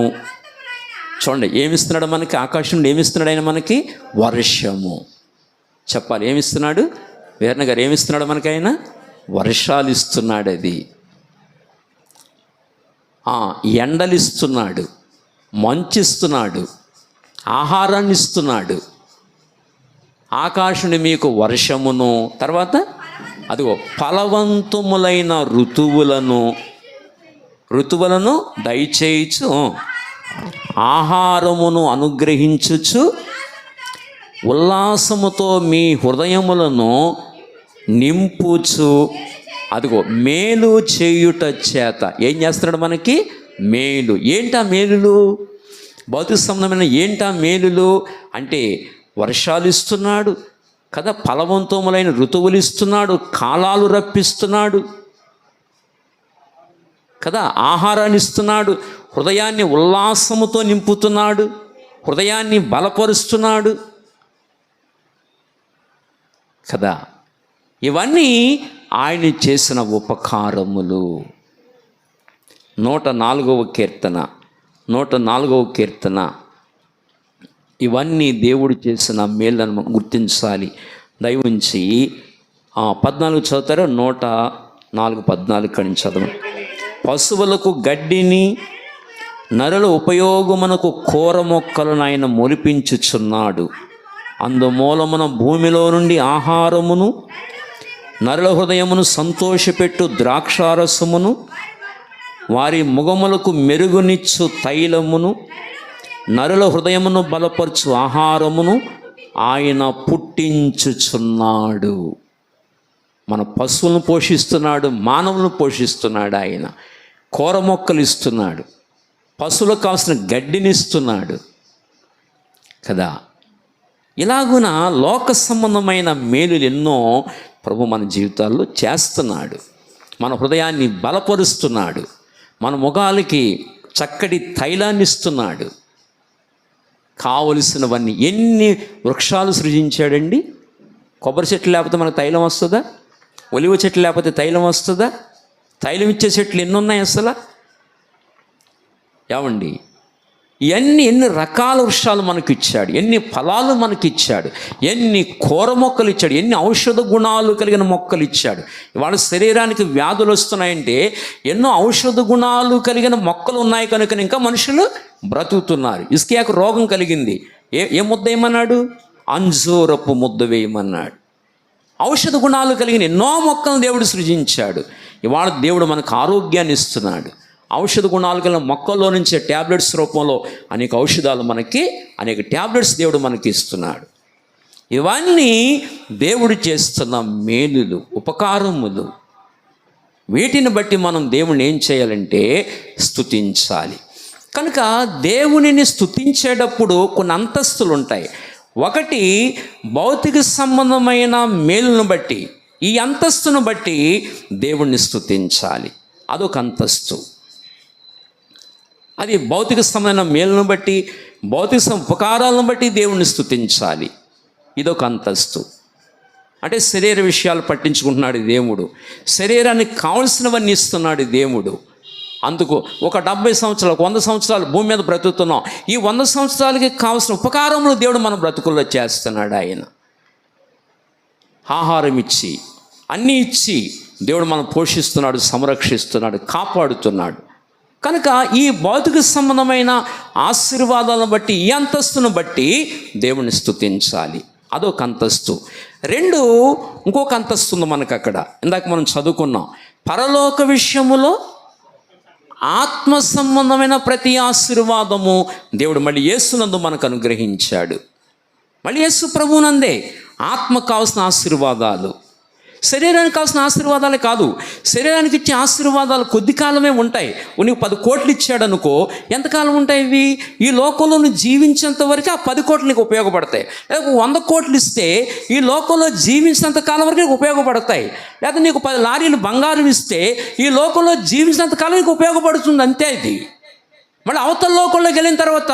S1: చూడండి ఏమిస్తున్నాడు మనకి? ఆకాశం నుండి ఏమిస్తున్నాడు ఆయన మనకి? వర్షము. చెప్పాలి, ఏమిస్తున్నాడు? వీరన్న గారు ఏమిస్తున్నాడు మనకి? ఆయన వర్షాలు ఇస్తున్నాడు. అది ఎండలిస్తున్నాడు, మంచిస్తున్నాడు, ఆహారాన్ని ఇస్తున్నాడు. ఆకాశుని మీకు వర్షమును, తర్వాత అదిగో ఫలవంతములైన ఋతువులను దయచేయచ్చు, ఆహారమును అనుగ్రహించుచు, ఉల్లాసముతో మీ హృదయములను నింపుచు, అదిగో మేలు చేయుట చేత. ఏం చేస్తున్నాడు మనకి? మేలు. ఏంటా మేలులు? భౌతిక సంబంధమైన ఏంటా మేలులు అంటే వర్షాలు ఇస్తున్నాడు కదా, ఫలవంతములైన ఋతువులు ఇస్తున్నాడు, కాలాలు రప్పిస్తున్నాడు కదా, ఆహారాన్ని ఇస్తున్నాడు, హృదయాన్ని ఉల్లాసముతో నింపుతున్నాడు, హృదయాన్ని బలపరుస్తున్నాడు కదా. ఇవన్నీ ఆయన చేసిన ఉపకారములు. 104వ కీర్తన ఇవన్నీ దేవుడు చేసిన మేళ్ళను గుర్తించాలి. దయవుంచి 14 చదువుతారో? 104:14 కని చదవం. పశువులకు గడ్డిని, నరుల ఉపయోగమునకు కూర మొక్కలను ఆయన మొలిపించుచున్నాడు. అందుమూలమున భూమిలో నుండి ఆహారమును, నరుల హృదయమును సంతోషపెట్టు ద్రాక్షారసమును, వారి ముఖములకు మెరుగునిచ్చు తైలమును, నరుల హృదయమును బలపరచు ఆహారమును ఆయన పుట్టించుచున్నాడు. మన పశువులను పోషిస్తున్నాడు, మానవులను పోషిస్తున్నాడు. ఆయన కూర మొక్కలు ఇస్తున్నాడు, పశువులకు కావాల్సిన గడ్డినిస్తున్నాడు కదా. ఇలాగున లోక సంబంధమైన మేలులు ఎన్నో ప్రభు మన జీవితాల్లో చేస్తున్నాడు. మన హృదయాన్ని బలపరుస్తున్నాడు, మన ముఖాలకి చక్కటి తైలాన్ని ఇస్తున్నాడు. కావలసినవన్నీ ఎన్ని వృక్షాలు సృజించాడండి. కొబ్బరి చెట్లు లేకపోతే మనకు తైలం వస్తుందా? ఒలివ చెట్లు లేకపోతే తైలం వస్తుందా? తైలం ఇచ్చే చెట్లు ఎన్ని ఉన్నాయి అసలు? ఏమండి, ఎన్ని రకాల వృక్షాలు మనకి ఇచ్చాడు, ఎన్ని ఫలాలు మనకి ఇచ్చాడు, ఎన్ని కూర మొక్కలు ఇచ్చాడు, ఎన్ని ఔషధ గుణాలు కలిగిన మొక్కలు ఇచ్చాడు. ఇవాళ శరీరానికి వ్యాధులు వస్తున్నాయంటే ఎన్నో ఔషధ గుణాలు కలిగిన మొక్కలు ఉన్నాయి కనుక ఇంకా మనుషులు బ్రతుకుతున్నారు. ఇస్కియాకు రోగం కలిగింది, ఏ ముద్ద వేయమన్నాడు? అంజూరపు ముద్ద వేయమన్నాడు. ఔషధ గుణాలు కలిగిన ఎన్నో మొక్కలను దేవుడు సృజించాడు. ఇవాళ దేవుడు మనకు ఆరోగ్యాన్ని ఇస్తున్నాడు. ఔషధ గుణాలు కలిగిన మొక్కల్లో నుంచి ట్యాబ్లెట్స్ రూపంలో అనేక ఔషధాలు అనేక ట్యాబ్లెట్స్ దేవుడు మనకి ఇస్తున్నాడు. ఇవన్నీ దేవుడు చేస్తున్న మేలులు, ఉపకారములు. వీటిని బట్టి మనం దేవుణ్ణి ఏం చేయాలంటే స్తుతించాలి. కనుక దేవునిని స్తుతించేటప్పుడు కొన్ని అంతస్తులు ఉంటాయి. ఒకటి భౌతిక సంబంధమైన మేలును బట్టి, ఈ అంతస్తును బట్టి దేవుణ్ణి స్తుతించాలి. అదొక అంతస్తు. అది భౌతిక సంబంధమైన మేలును బట్టి, భౌతిక ఉపకారాలను బట్టి దేవుణ్ణి స్తుతించాలి. ఇదొక అంతస్తు. అంటే శరీర విషయాలు పట్టించుకుంటున్నాడు దేవుడు, శరీరానికి కావలసినవన్నీ ఇస్తున్నాడు దేవుడు. అందుకు ఒక 70 సంవత్సరాలు 100 సంవత్సరాలు భూమి మీద బ్రతుకుతున్నాం. ఈ 100 సంవత్సరాలకి కావాల్సిన ఉపకారములు దేవుడు మన బ్రతుకుల్లో చేస్తున్నాడు. ఆయన ఆహారం ఇచ్చి అన్నీ ఇచ్చి దేవుడు మనం పోషిస్తున్నాడు, సంరక్షిస్తున్నాడు, కాపాడుతున్నాడు. కనుక ఈ భౌతిక సంబంధమైన ఆశీర్వాదాలను బట్టి, ఈ అంతస్తును బట్టి దేవుని స్తుతించాలి. అదొక అంతస్తు. ఇంకొక అంతస్తు ఉంది మనకు అక్కడ. ఇందాక మనం చదువుకున్నాం, పరలోక విషయములో ఆత్మ సంబంధమైన ప్రతి ఆశీర్వాదము దేవుడు మళ్ళీ యేసునందు మనకు అనుగ్రహించాడు. మళ్ళీ యేసు ప్రభువునందే ఆత్మకు కావాల్సిన ఆశీర్వాదాలు, శరీరానికి కావాల్సిన ఆశీర్వాదాలే కాదు. శరీరానికి ఇచ్చే ఆశీర్వాదాలు కొద్ది కాలమే ఉంటాయి. నీకు 10 కోట్లు ఇచ్చాడు అనుకో, ఎంతకాలం ఉంటాయి ఇవి? ఈ లోకంలో నువ్వు జీవించేంత వరకు ఆ 10 కోట్లు నీకు ఉపయోగపడతాయి. లేదా 100 కోట్లు ఇస్తే ఈ లోకంలో జీవించినంత కాలం వరకు నీకు ఉపయోగపడతాయి. లేదా నీకు 10 లారీలు బంగారం ఇస్తే ఈ లోకంలో జీవించినంత కాలం నీకు ఉపయోగపడుతుంది, అంతే. ఇది మళ్ళీ అవతల లోకంలోకి వెళ్ళిన తర్వాత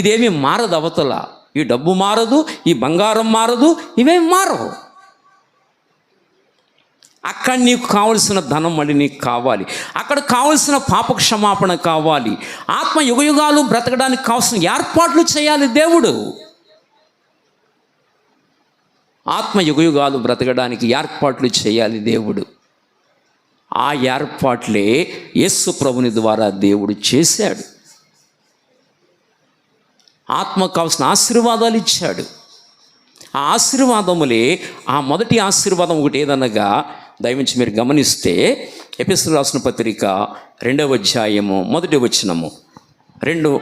S1: ఇదేమీ మారదు. అవతల ఈ డబ్బు మారదు, ఈ బంగారం మారదు, ఇవేమి మారవు. అక్కడ నీకు కావలసిన ధనం మళ్ళీ నీకు కావాలి, అక్కడ కావలసిన పాప క్షమాపణ కావాలి, ఆత్మ యుగయుగాలు బ్రతకడానికి కావాల్సిన ఏర్పాట్లు చేయాలి దేవుడు. ఆత్మ యుగయుగాలు బ్రతకడానికి ఏర్పాట్లు చేయాలి దేవుడు. ఆ ఏర్పాట్లే యేసు ప్రభుని ద్వారా దేవుడు చేశాడు. ఆత్మకు కావాల్సిన ఆశీర్వాదాలు ఇచ్చాడు. ఆ ఆశీర్వాదములే, ఆ మొదటి ఆశీర్వాదం ఒకటి ఏదనగా, దయవించి మీరు గమనిస్తే ఎఫెసీయులకు రాసిన పత్రిక 2వ అధ్యాయము 1వ వచనము, 2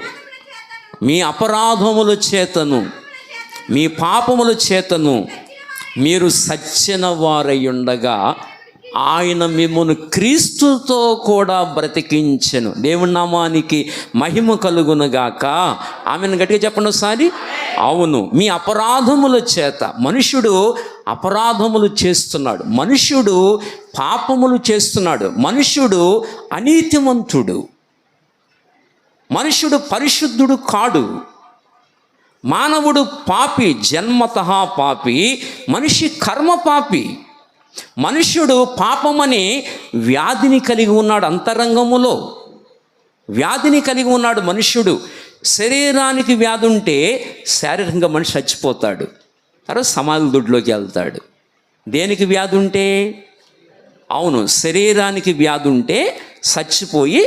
S1: మీ అపరాధముల చేతను మీ పాపముల చేతను మీరు సచ్చిన వారై ఉండగా ఆయన మిమ్మును క్రీస్తుతో కూడా బ్రతికించెను. దేవుని నామానికి మహిమ కలుగునుగాక. ఆమెను గట్టిగా చెప్పండి ఒకసారి. అవును, మీ అపరాధముల చేత. మనుష్యుడు అపరాధములు చేస్తున్నాడు, మనుష్యుడు పాపములు చేస్తున్నాడు, మనుష్యుడు అనీతిమంతుడు, మనుష్యుడు పరిశుద్ధుడు కాడు. మానవుడు పాపి, జన్మతః పాపి, మనిషి కర్మ పాపి. మనుష్యుడు పాపమని వ్యాధిని కలిగి ఉన్నాడు, అంతరంగములో వ్యాధిని కలిగి ఉన్నాడు మనుష్యుడు. శరీరానికి వ్యాధి ఉంటే శారీరకంగా మనిషి చచ్చిపోతాడు, తర్వాత సమాధి దొడ్లోకి వెళ్తాడు. దేనికి వ్యాధి ఉంటే? అవును, శరీరానికి వ్యాధి ఉంటే చచ్చిపోయి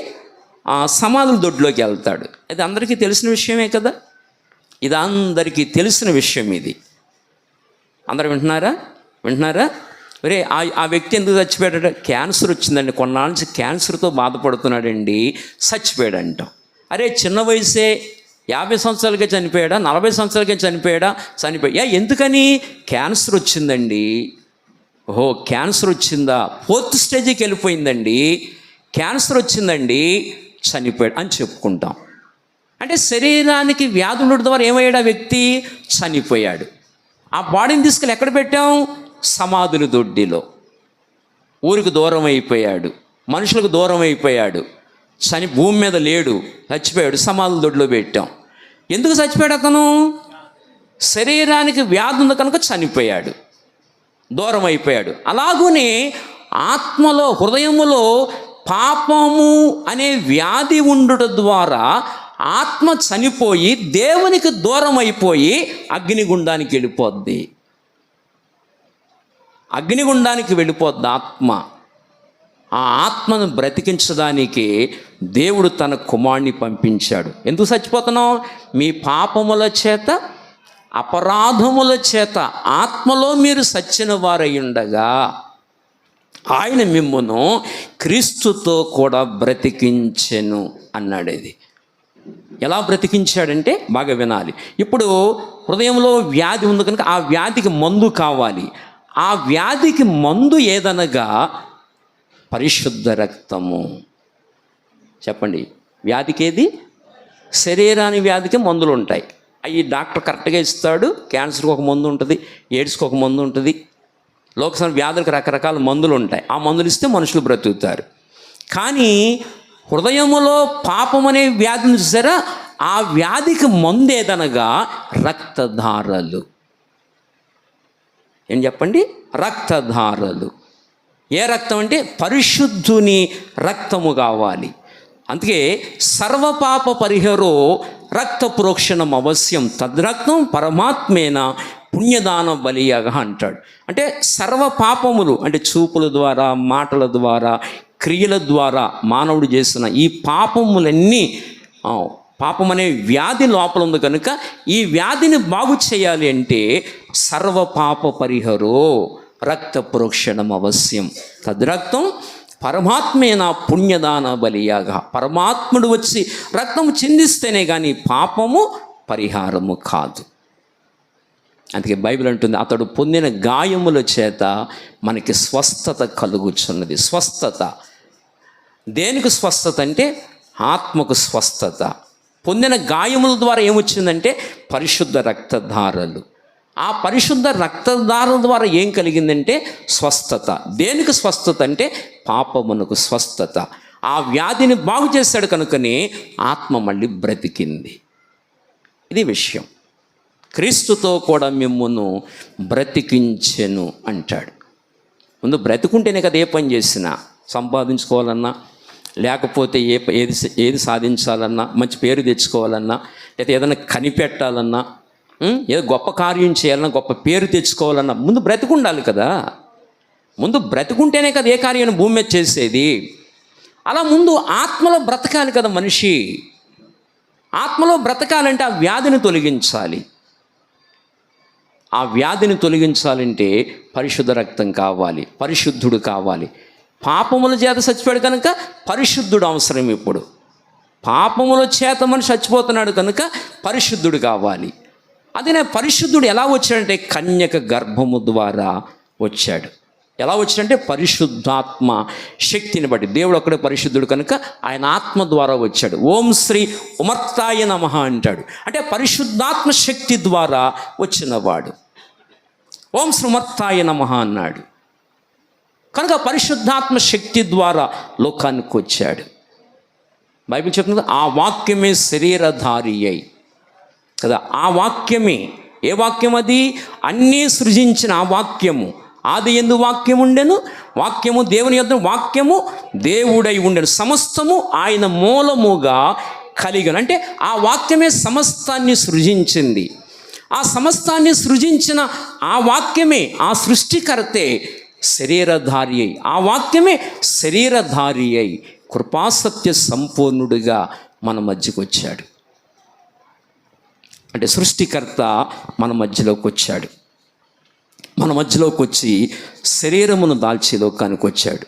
S1: సమాధుల దొడ్లోకి వెళ్తాడు. ఇది అందరికీ తెలిసిన విషయమే కదా. ఇది అందరికీ తెలిసిన విషయం. ఇది అందరూ వింటున్నారా? ఒరే, ఆ వ్యక్తి ఎందుకు చచ్చిపోయాడు? క్యాన్సర్ వచ్చిందండి, కొన్నాళ్ళ నుంచి క్యాన్సర్తో బాధపడుతున్నాడండి, చచ్చిపోయాడు అంటాం. అరే, చిన్న వయసే, 50 సంవత్సరాలకే చనిపోయాడా, 40 సంవత్సరాలకే చనిపోయాడా? ఎందుకని? క్యాన్సర్ వచ్చిందండి. ఓహో, క్యాన్సర్ వచ్చిందా? 4th స్టేజ్కి వెళ్ళిపోయిందండి, క్యాన్సర్ వచ్చిందండి, చనిపోయాడు అని చెప్పుకుంటాం. అంటే శరీరానికి వ్యాధి ఉండడం ద్వారా ఏమయ్యాడు? ఆ వ్యక్తి చనిపోయాడు. ఆ బాడీని తీసుకెళ్ళి ఎక్కడ పెట్టాం? సమాధుల దొడ్డిలో. ఊరికి దూరం అయిపోయాడు, మనుషులకు దూరం అయిపోయాడు, భూమి మీద లేడు, చచ్చిపోయాడు, సమాధుల దొడ్డిలో పెట్టాం. ఎందుకు చచ్చిపోయాడు అతను? శరీరానికి వ్యాధి ఉంది కనుక చనిపోయాడు, దూరం అయిపోయాడు. అలాగనే ఆత్మలో, హృదయములో పాపము అనే వ్యాధి ఉండుట ద్వారా ఆత్మ చనిపోయి దేవునికి దూరం అయిపోయి అగ్నిగుండానికి వెళ్ళిపోద్ది. అగ్నిగుండానికి వెళ్ళిపోద్ది ఆత్మ. ఆ ఆత్మను బ్రతికించడానికి దేవుడు తన కుమారుని పంపించాడు. ఎందుకు చచ్చిపోతున్నావు? మీ పాపముల చేత, అపరాధముల చేత ఆత్మలో మీరు చచ్చిన వారై ఉండగా ఆయన మిమ్మును క్రీస్తుతో కూడా బ్రతికించెను అన్నాడు. ఇది ఎలా బ్రతికించాడంటే బాగా వినాలి. ఇప్పుడు హృదయంలో వ్యాధి ఉంది కనుక ఆ వ్యాధికి మందు కావాలి. ఆ వ్యాధికి మందు ఏదనగా పరిశుద్ధ రక్తము. చెప్పండి, వ్యాధికి ఏది? శరీరాని వ్యాధికి మందులు ఉంటాయి, అవి డాక్టర్ కరెక్ట్గా ఇస్తాడు. క్యాన్సర్కి ఒక మందు ఉంటుంది, ఎయిడ్స్కి ఒక మందు ఉంటుంది, లోకసభ వ్యాధులకు రకరకాల మందులు ఉంటాయి. ఆ మందులు ఇస్తే మనుషులు బ్రతుకుతారు. కానీ హృదయములో పాపం అనే వ్యాధిని చూసారా, ఆ వ్యాధికి మందు ఏదనగా రక్తధారలు. ఏం చెప్పండి? రక్తధారలు. ఏ రక్తం అంటే పరిశుద్ధుని రక్తము కావాలి. అందుకే సర్వపాప పరిహరో రక్త ప్రోక్షణం అవశ్యం తద్రక్తం పరమాత్మేన పుణ్యదాన బలియగా అంటాడు. అంటే సర్వ పాపములు అంటే చూపుల ద్వారా, మాటల ద్వారా, క్రియల ద్వారా మానవుడు చేసిన ఈ పాపములన్నీ, పాపం అనే వ్యాధి లోపల ఉంది కనుక ఈ వ్యాధిని బాగు చేయాలి అంటే సర్వ పాప పరిహరో రక్త ప్రోక్షణం అవశ్యం తద్రక్తం పరమాత్మేన పుణ్యదాన బలియాగా. పరమాత్ముడు వచ్చి రక్తము చిందిస్తేనే కానీ పాపము పరిహారము కాదు. అందుకే బైబిల్ అంటుంది, అతడు పొందిన గాయముల చేత మనకి స్వస్థత కలుగుచున్నది. స్వస్థత దేనికి స్వస్థత అంటే ఆత్మకు స్వస్థత. పొందిన గాయముల ద్వారా ఏమొచ్చిందంటే పరిశుద్ధ రక్తధారలు. ఆ పరిశుద్ధ రక్తధారల ద్వారా ఏం కలిగిందంటే స్వస్థత. దేనికి స్వస్థత అంటే పాపమునకు స్వస్థత. ఆ వ్యాధిని బాగు చేశాడు కనుకనే ఆత్మ మళ్ళీ బ్రతికింది. ఇది విషయం. క్రీస్తుతో కూడా మిమ్మును బ్రతికించెను అంటాడు. ముందు బ్రతికుంటేనే కదా ఏ పని చేసినా, సంపాదించుకోవాలన్నా, లేకపోతే ఏది సాధించాలన్నా, మంచి పేరు తెచ్చుకోవాలన్నా, లేదా ఏదైనా కనిపెట్టాలన్నా, ఏదో గొప్ప కార్యం చేయాలన్నా, గొప్ప పేరు తెచ్చుకోవాలన్నా ముందు బ్రతికుండాలి కదా. ముందు బ్రతికుంటేనే కదా ఏ కార్యాన్ని భూమి మీద చేసేది. అలా ముందు ఆత్మలో బ్రతకాలి కదా మనిషి. ఆత్మలో బ్రతకాలంటే ఆ వ్యాధిని తొలగించాలి. ఆ వ్యాధిని తొలగించాలంటే పరిశుద్ధ రక్తం కావాలి, పరిశుద్ధుడు కావాలి. పాపముల చేత చచ్చిపోయాడు కనుక పరిశుద్ధుడు అవసరం. ఇప్పుడు పాపముల చేత మనిషి చచ్చిపోతున్నాడు కనుక పరిశుద్ధుడు కావాలి. అదే పరిశుద్ధుడు ఎలా వచ్చాడంటే కన్యక గర్భము ద్వారా వచ్చాడు. ఎలా వచ్చాడంటే పరిశుద్ధాత్మ శక్తిని బట్టి. దేవుడు ఒక్కడే పరిశుద్ధుడు కనుక ఆయన ఆత్మ ద్వారా వచ్చాడు. ఓం శ్రీ ఉమర్తాయ నమః అంటాడు. అంటే పరిశుద్ధాత్మ శక్తి ద్వారా వచ్చినవాడు. ఓం శ్రీ ఉమర్తాయ నమః అన్నాడు కనుక పరిశుద్ధాత్మ శక్తి ద్వారా లోకానికి వచ్చాడు. బైబిల్ చెప్తుంది ఆ వాక్యమే శరీరధారి అయి కదా. ఆ వాక్యమే, ఏ వాక్యం అది? అన్నీ సృజించిన ఆ వాక్యము. ఆది యందు వాక్యం ఉండెను, వాక్యము దేవుని యొద్ద, వాక్యము దేవుడై ఉండెను, సమస్తము ఆయన మూలముగా కలిగను. అంటే ఆ వాక్యమే సమస్తాన్ని సృజించింది. ఆ సమస్తాన్ని సృజించిన ఆ వాక్యమే, ఆ సృష్టికర్తే శరీరధారి అయి, ఆ వాక్యమే శరీరధారి అయి కృపాసత్య సంపూర్ణుడిగా మన మధ్యకు వచ్చాడు. అంటే సృష్టికర్త మన మధ్యలోకి వచ్చాడు. మన మధ్యలోకి వచ్చి శరీరమును దాల్చి లోకానికి వచ్చాడు.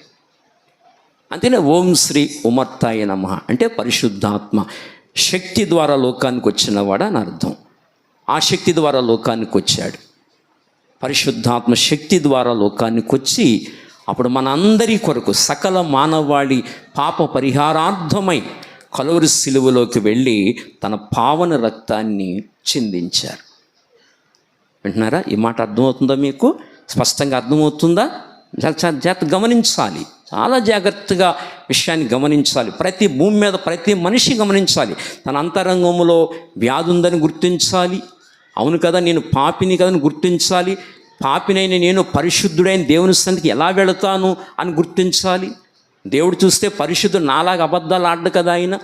S1: అంతేనే ఓం శ్రీ ఉమర్తాయ నమః అంటే పరిశుద్ధాత్మ శక్తి ద్వారా లోకానికి వచ్చినవాడు అని అర్థం. ఆ శక్తి ద్వారా లోకానికి వచ్చాడు. పరిశుద్ధాత్మ శక్తి ద్వారా లోకానికి వచ్చి అప్పుడు మన అందరి కొరకు సకల మానవాళి పాప పరిహారార్థమై కలువరి సిలువలోకి వెళ్ళి తన పావన రక్తాన్ని చిందించారు. వింటున్నారా? ఈ మాట అర్థమవుతుందా మీకు? స్పష్టంగా అర్థమవుతుందా? జాగ్రత్త గమనించాలి, చాలా జాగ్రత్తగా విషయాన్ని గమనించాలి. ప్రతి భూమి మీద ప్రతి మనిషి గమనించాలి. తన అంతరంగంలో వ్యాధి ఉందని గుర్తించాలి. అవును కదా, నేను పాపిని కదని గుర్తించాలి. పాపినైన నేను పరిశుద్ధుడైన దేవుని సన్నిధికి ఎలా వెళతాను అని గుర్తించాలి. దేవుడు చూస్తే పరిశుద్ధుడు నాలాగా అబద్ధాలు ఆడ్డు కదా ఆయన,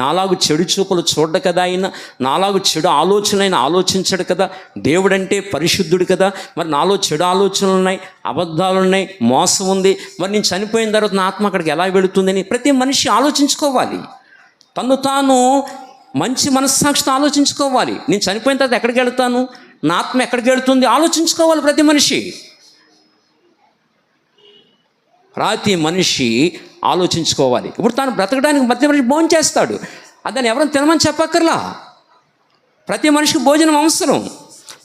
S1: నాలాగు చెడు చూపులు చూడ్డు కదా ఆయన, నాలాగు చెడు ఆలోచనలు ఆలోచించడు కదా. దేవుడంటే పరిశుద్ధుడు కదా. మరి నాలో చెడు ఆలోచనలు ఉన్నాయి, అబద్ధాలు ఉన్నాయి, మోసం ఉంది. మరి నేను చనిపోయిన తర్వాత నా ఆత్మ అక్కడికి ఎలా వెళుతుందని ప్రతి మనిషి ఆలోచించుకోవాలి. తను తాను మంచి మనస్సాక్షితో ఆలోచించుకోవాలి. నేను చనిపోయిన తర్వాత ఎక్కడికి వెళతాను, నా ఆత్మ ఎక్కడికి వెళుతుంది ఆలోచించుకోవాలి ప్రతి మనిషి. ప్రతి మనిషి ఆలోచించుకోవాలి. ఇప్పుడు తాను బ్రతకడానికి ప్రతి మనిషి భోజనం చేస్తాడు. అదని ఎవరైనా తినమని చెప్పక్కర్లా. ప్రతి మనిషికి భోజనం అవసరం.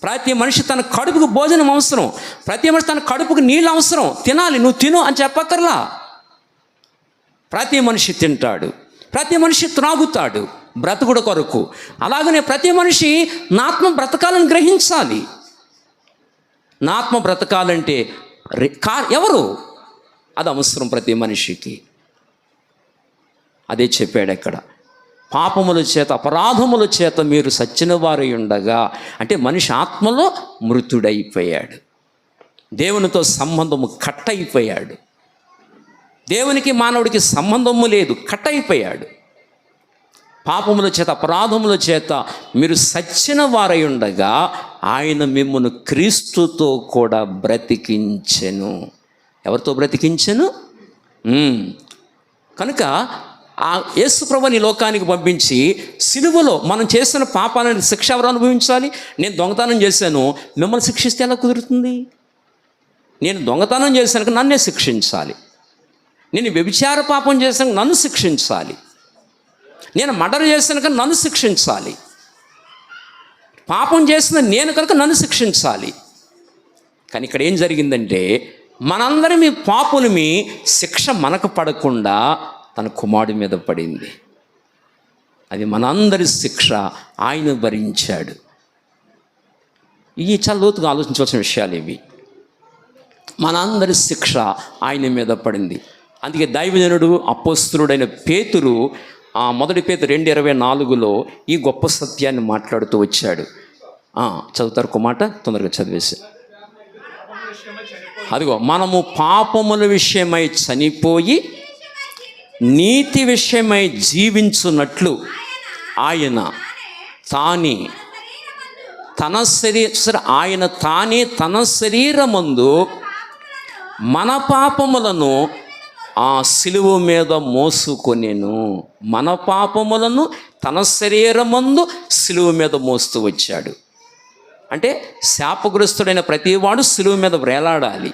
S1: ప్రతి మనిషి తన కడుపుకు భోజనం అవసరం. ప్రతి మనిషి తన కడుపుకు నీళ్ళు అవసరం. తినాలి, నువ్వు తిను అని చెప్పక్కర్లా. ప్రతి మనిషి తింటాడు, ప్రతి మనిషి త్రాగుతాడు బ్రతుకుడు కొరకు. అలాగనే ప్రతి మనిషి నా ఆత్మ బ్రతకాలని గ్రహించాలి. నా ఆత్మ బ్రతకాలంటే ఎవరు? అది అవసరం ప్రతి మనిషికి. అదే చెప్పాడు అక్కడ, పాపముల చేత అపరాధముల చేత మీరు సచ్చిన వారై ఉండగా, అంటే మనిషి ఆత్మలో మృతుడైపోయాడు. దేవునితో సంబంధము కట్ అయిపోయాడు. దేవునికి మానవుడికి సంబంధము లేదు, కట్ అయిపోయాడు. పాపముల చేత అపరాధముల చేత మీరు సచ్చిన వారై ఉండగా ఆయన మిమ్మును క్రీస్తుతో కూడా బ్రతికించెను. ఎవరితో బ్రతికించెను? కనుక ఆ యేసుప్రభుని లోకానికి పంపించి సిలువలో మనం చేసిన పాపాలను శిక్ష ఎవరు అనుభవించాలి? నేను దొంగతనం చేశాను, మిమ్మల్ని శిక్షిస్తే ఎలా కుదురుతుంది? నేను దొంగతనం చేశాను, నన్నే శిక్షించాలి. నేను వ్యభిచార పాపం చేశాను, నన్ను శిక్షించాలి. నేను మర్డర్ చేశాను కనుక నన్ను శిక్షించాలి. పాపం చేసిన నేను కనుక నన్ను శిక్షించాలి. కానీ ఇక్కడ ఏం జరిగిందంటే, మనందరం మీ పాపులమి శిక్ష మనకు పడకుండా తన కుమారుడి మీద పడింది. అది మనందరి శిక్ష ఆయన భరించాడు. ఇవి చాలా లోతుగా ఆలోచించవలసిన విషయాలు ఇవి. మనందరి శిక్ష ఆయన మీద పడింది. అందుకే దైవజనుడు అపోస్తలుడైన పేతురు మొదటి పేతురు 2:24 ఈ గొప్ప సత్యాన్ని మాట్లాడుతూ వచ్చాడు. చదువుతారు ఒక మాట, తొందరగా చదివేసి. అదిగో, మనము పాపముల విషయమై చనిపోయి నీతి విషయమై జీవించున్నట్లు ఆయన తానే తన శరీరమందు మన పాపములను ఆ సిలువ మీద మోసుకొనెను. మన పాపములను తన శరీరమందు సిలువ మీద మోస్తూ వచ్చాడు. అంటే శాపగ్రస్తుడైన ప్రతివాడు సిలువ మీద వేలాడాలి.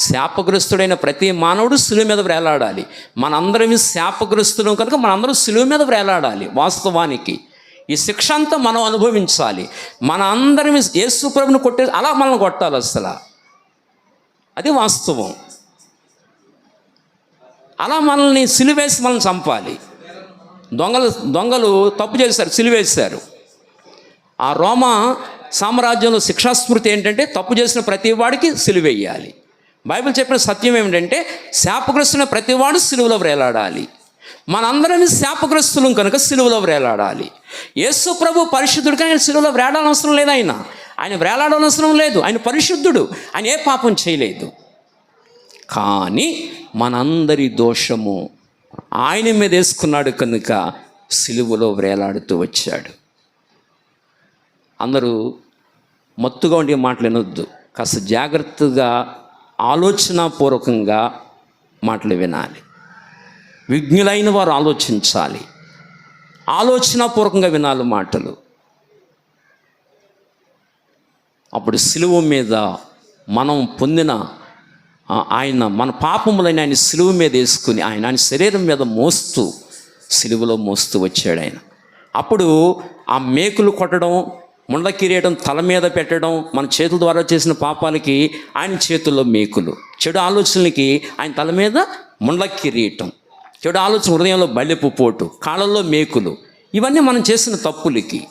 S1: శాపగ్రస్తుడైన ప్రతి మానవుడు సిలువ మీద వేలాడాలి. మనందరం శాపగ్రస్తులం కనుక మనందరం సిలువ మీద వేలాడాలి. వాస్తవానికి ఈ శిక్ష అంతా మనం అనుభవించాలి. మన అందరం యేసు ప్రభువుని కొట్టే అలా మనల్ని కొట్టాలి. అసలు అది వాస్తవం. అలా మనల్ని సిలువేసి మనల్ని చంపాలి. దొంగలు తప్పు చేశారు, సిలువేశారు. ఆ రోమా సామ్రాజ్యంలో శిక్షాస్మృతి ఏంటంటే తప్పు చేసిన ప్రతి వాడికి సిలువేయాలి. బైబిల్ చెప్పిన సత్యం ఏమిటంటే శాపగ్రస్తున్న ప్రతివాడు సిలువలో వేలాడాలి. మనందరం శాపగ్రస్తులం కనుక సిలువలో వేలాడాలి. యేసు ప్రభు పరిశుద్ధుడు కానీ ఆయన సిలువలో వేలాడనవసరం లేదు. ఆయన వేలాడనవసరం లేదు. ఆయన పరిశుద్ధుడు, ఆయన ఏ పాపం చేయలేదు. కానీ మనందరి దోషము ఆయన మీద వేసుకున్నాడు కనుక సిలువలో వేలాడుతూ వచ్చాడు. అందరూ మత్తుగా ఉండే మాటలు వినొద్దు. కాస్త జాగ్రత్తగా ఆలోచనాపూర్వకంగా మాటలు వినాలి. విజ్ఞులైన వారు ఆలోచించాలి, ఆలోచనాపూర్వకంగా వినాలి మాటలు. అప్పుడు సిలువ మీద మనం పొందిన ఆయన మన పాపములని ఆయన సిలువ మీద వేసుకుని ఆయన శరీరం మీద మోస్తూ సిలువలో మోస్తూ వచ్చాడు ఆయన. అప్పుడు ఆ మేకులు కొట్టడం, ముండ్ల కిరీటం తల మీద పెట్టడం, మన చేతుల ద్వారా చేసిన పాపాలకి ఆయన చేతుల్లో మేకులు, చెడు ఆలోచనలకి ఆయన తల మీద ముండ్ల కిరీటం, చెడు ఆలోచన హృదయంలో బల్లెపు పోటు, కాళ్ళల్లో మేకులు, ఇవన్నీ మనం చేసిన తప్పులకి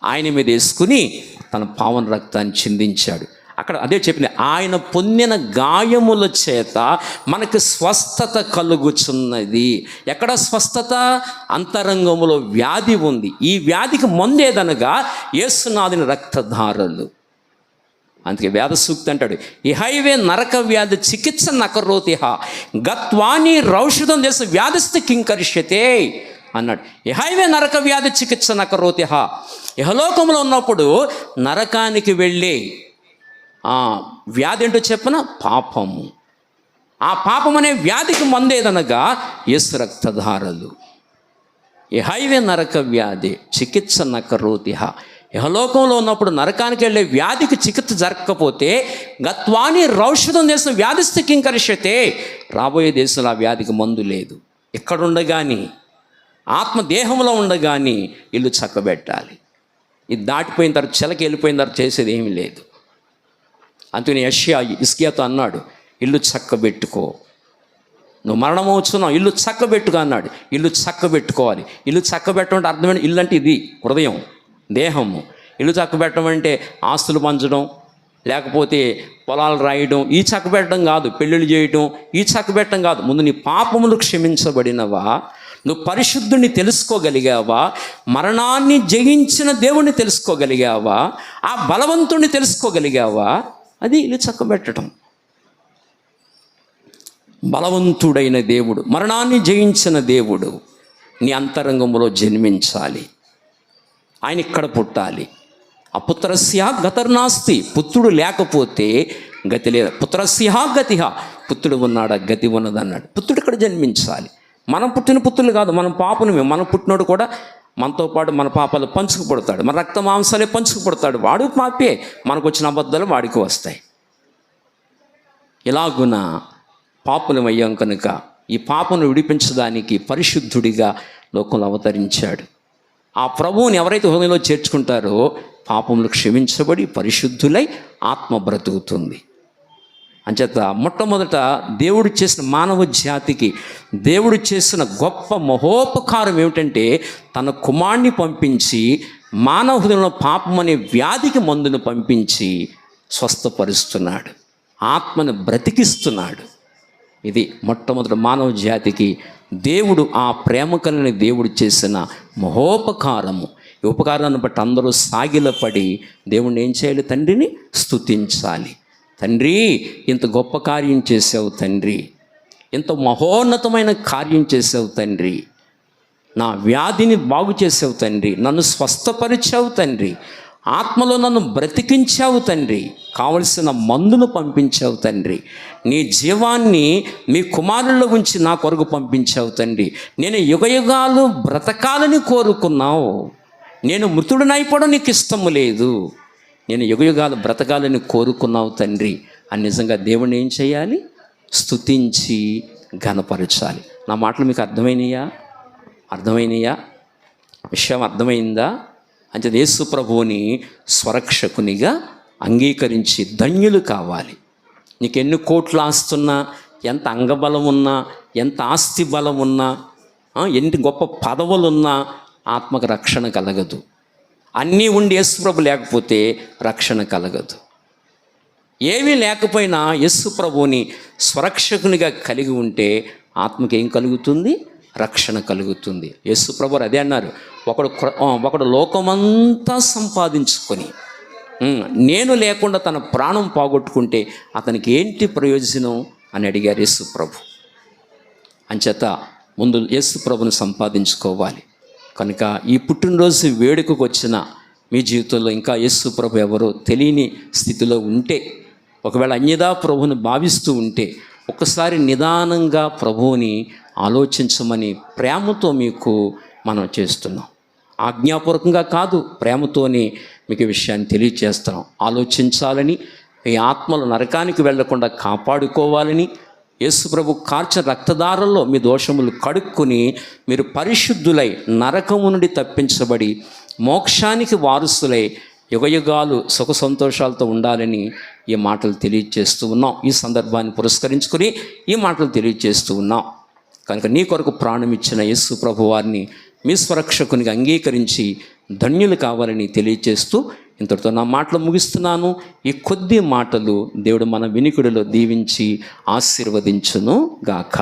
S1: ఆయన మీద వేసుకుని తన పావన రక్తాన్ని చిందించాడు. అక్కడ అదే చెప్పింది, ఆయన పొందిన గాయముల చేత మనకు స్వస్థత కలుగుచున్నది. ఎక్కడ స్వస్థత? అంతరంగములో వ్యాధి ఉంది. ఈ వ్యాధికి మందేదనగా యేసునాథుని రక్తధారలు. అందుకే వేద సూక్తి అంటాడు, ఇహైవే నరక వ్యాధి చికిత్స నకరోతిహ గత్వాని రౌషధం చేసి వ్యాధిస్థ కింకరిష్యతే అన్నాడు. ఇహైవే నరక వ్యాధి చికిత్స నకరోతిహ. ఇహలోకంలో ఉన్నప్పుడు నరకానికి వెళ్ళి వ్యాధి ఏంటో చెప్పిన పాపము. ఆ పాపం అనే వ్యాధికి మందేదనగా యేసు రక్తధారలు. ఇహైవే నరక వ్యాధి చికిత్స నకరోతిహ. ఇహలోకంలో ఉన్నప్పుడు నరకానికి వెళ్ళే వ్యాధికి చికిత్స జరగకపోతే గత్వాని రౌషధం చేసిన వ్యాధిస్థ కింకరిష్యతే. రాబోయే దేశంలో ఆ వ్యాధికి మందు లేదు. ఎక్కడుండగాని ఆత్మదేహంలో ఉండగాని ఇల్లు చక్కబెట్టాలి. ఇది దాటిపోయిన తర్వాత చెలకి వెళ్ళిపోయిన తర్వాత చేసేది ఏమీ లేదు. అందుకని యెషయా హిజ్కియాతో అన్నాడు, ఇల్లు చక్కబెట్టుకో, నువ్వు మరణమవుతున్నావు, ఇల్లు చక్కబెట్టుకో అన్నాడు. ఇల్లు చక్కబెట్టుకోవాలి. ఇల్లు చక్కబెట్టడం అర్థమైన ఇల్లు అంటే ఇది హృదయం, దేహము. ఇల్లు చక్కబెట్టడం అంటే ఆస్తులు పంచడం, లేకపోతే పొలాలు రాయడం, ఈ చక్కబెట్టడం కాదు. పెళ్ళిళ్ళు చేయడం, ఈ చక్కబెట్టడం కాదు. ముందు నీ పాపములు క్షమించబడినవా? నువ్వు పరిశుద్ధుని తెలుసుకోగలిగావా? మరణాన్ని జయించిన దేవుణ్ణి తెలుసుకోగలిగావా? ఆ బలవంతుణ్ణి తెలుసుకోగలిగావా? అది ఇల్లు చక్కబెట్టడం. బలవంతుడైన దేవుడు, మరణాన్ని జయించిన దేవుడు నీ అంతరంగంలో జన్మించాలి. ఆయన ఇక్కడ పుట్టాలి. అపుత్రస్య గతిర్నాస్తి, పుత్రుడు లేకపోతే గతి లేదు. పుత్రస్య గతిహ, పుత్రుడు ఉన్నాడా గతి ఉన్నది అన్నాడు. పుత్రుడు ఇక్కడ జన్మించాలి. మనం పుట్టిన పుత్రులు కాదు, మనం పాపనమే. మనం పుట్టినోడు కూడా మనతో పాటు మన పాపాలు పంచుకు పుడతాడు, మన రక్త మాంసాలే పంచుకు పుడతాడు. వాడు పాపే, మనకు వచ్చిన అబద్ధాలు వాడికి వస్తాయి. ఇలాగున పాపులం అయ్యాం కనుక ఈ పాపను విడిపించడానికి పరిశుద్ధుడిగా లోకంలో అవతరించాడు. ఆ ప్రభువుని ఎవరైతే హృదయంలో చేర్చుకుంటారో పాపములు క్షమించబడి పరిశుద్ధులై ఆత్మ బ్రతుకుతుంది. అంచేత మొట్టమొదట దేవుడు చేసిన మానవ జాతికి దేవుడు చేసిన గొప్ప మహోపకారం ఏమిటంటే తన కుమారుని పంపించి మానవ హృదయంలో పాపం అనే వ్యాధికి మందును పంపించి స్వస్థపరుస్తున్నాడు, ఆత్మను బ్రతికిస్తున్నాడు. ఇది మొట్టమొదటి మానవ జాతికి దేవుడు, ఆ ప్రేమ కలిగిన దేవుడు చేసిన మహోపకారము. ఈ ఉపకారాన్ని బట్టి అందరూ సాగిలపడి దేవుణ్ణి ఏం చేయాలి? తండ్రిని స్తుతించాలి. తండ్రి, ఇంత గొప్ప కార్యం చేసావు తండ్రి, ఇంత మహోన్నతమైన కార్యం చేసావు తండ్రి, నా వ్యాధిని బాగు చేసావు తండ్రి, నన్ను స్వస్థపరిచావు తండ్రి, ఆత్మలో నన్ను బ్రతికించావు తండ్రి, కావలసిన మందును పంపించావు తండ్రి, నీ జీవాన్ని మీ కుమారుల్లో ఉంచి నా కొరకు పంపించావు తండ్రి, నేను యుగయుగాలు బ్రతకాలని కోరుకున్నావు, నేను మృతుడినైపోవడం నీకు ఇష్టము లేదు, నేను యుగయుగాలు బ్రతకాలని కోరుకున్నావు తండ్రి అని నిజంగా దేవుణ్ణి ఏం చేయాలి? స్తుతించి ఘనపరచాలి. నా మాటలు మీకు అర్థమైనయా? విషయం అర్థమైందా? అంటే యేసు ప్రభువుని స్వరక్షకునిగా అంగీకరించి ధన్యులు కావాలి. నీకు ఎన్ని కోట్లు ఆస్తున్నా, ఎంత అంగబలం ఉన్నా, ఎంత ఆస్తి బలం ఉన్నా, ఎన్ని గొప్ప పదవులున్నా ఆత్మకు రక్షణ కలగదు. అన్నీ ఉండి యేసు ప్రభు లేకపోతే రక్షణ కలగదు. ఏమీ లేకపోయినా యేసు ప్రభువుని స్వరక్షకునిగా కలిగి ఉంటే ఆత్మకి ఏం కలుగుతుంది? రక్షణ కలుగుతుంది. యేసు ప్రభు అదే అన్నారు, ఒకడు లోకమంతా సంపాదించుకొని నేను లేకుండా తన ప్రాణం పోగొట్టుకుంటే అతనికి ఏంటి ప్రయోజనం అని అడిగారు యేసు ప్రభు. అంచేత ముందు యేసు ప్రభుని సంపాదించుకోవాలి. కనుక ఈ పుట్టినరోజు వేడుకకు వచ్చిన మీ జీవితంలో ఇంకా యేసు ప్రభు ఎవరో తెలియని స్థితిలో ఉంటే, ఒకవేళ అన్యదా ప్రభువుని భావిస్తూ ఉంటే ఒక్కసారి నిదానంగా ప్రభువుని ఆలోచించమని ప్రేమతో మీకు మనం చేస్తున్నాం. ఆజ్ఞాపూర్వకంగా కాదు, ప్రేమతోనే మీకు ఈ విషయాన్ని తెలియచేస్తున్నాం. ఆలోచించాలని, ఈ ఆత్మలు నరకానికి వెళ్లకుండా కాపాడుకోవాలని, యేసు ప్రభు కార్చిన రక్తధారల్లో మీ దోషములు కడుక్కొని మీరు పరిశుద్ధులై నరకము నుండి తప్పించబడి మోక్షానికి వారసులై యుగయుగాలు సుఖ సంతోషాలతో ఉండాలని ఈ మాటలు తెలియజేస్తూ ఉన్నాం. ఈ సందర్భాన్ని పురస్కరించుకొని ఈ మాటలు తెలియజేస్తూ ఉన్నాం. కనుక నీ కొరకు ప్రాణం ఇచ్చిన యేసు ప్రభు వారిని మీ స్వరక్షకునిగా అంగీకరించి ధన్యులు కావాలని తెలియజేస్తూ ఇంతటితో నా మాటలు ముగిస్తున్నాను. ఈ కొద్ది మాటలు దేవుడు మన వినికిడిలో దీవించి ఆశీర్వదించును గాక.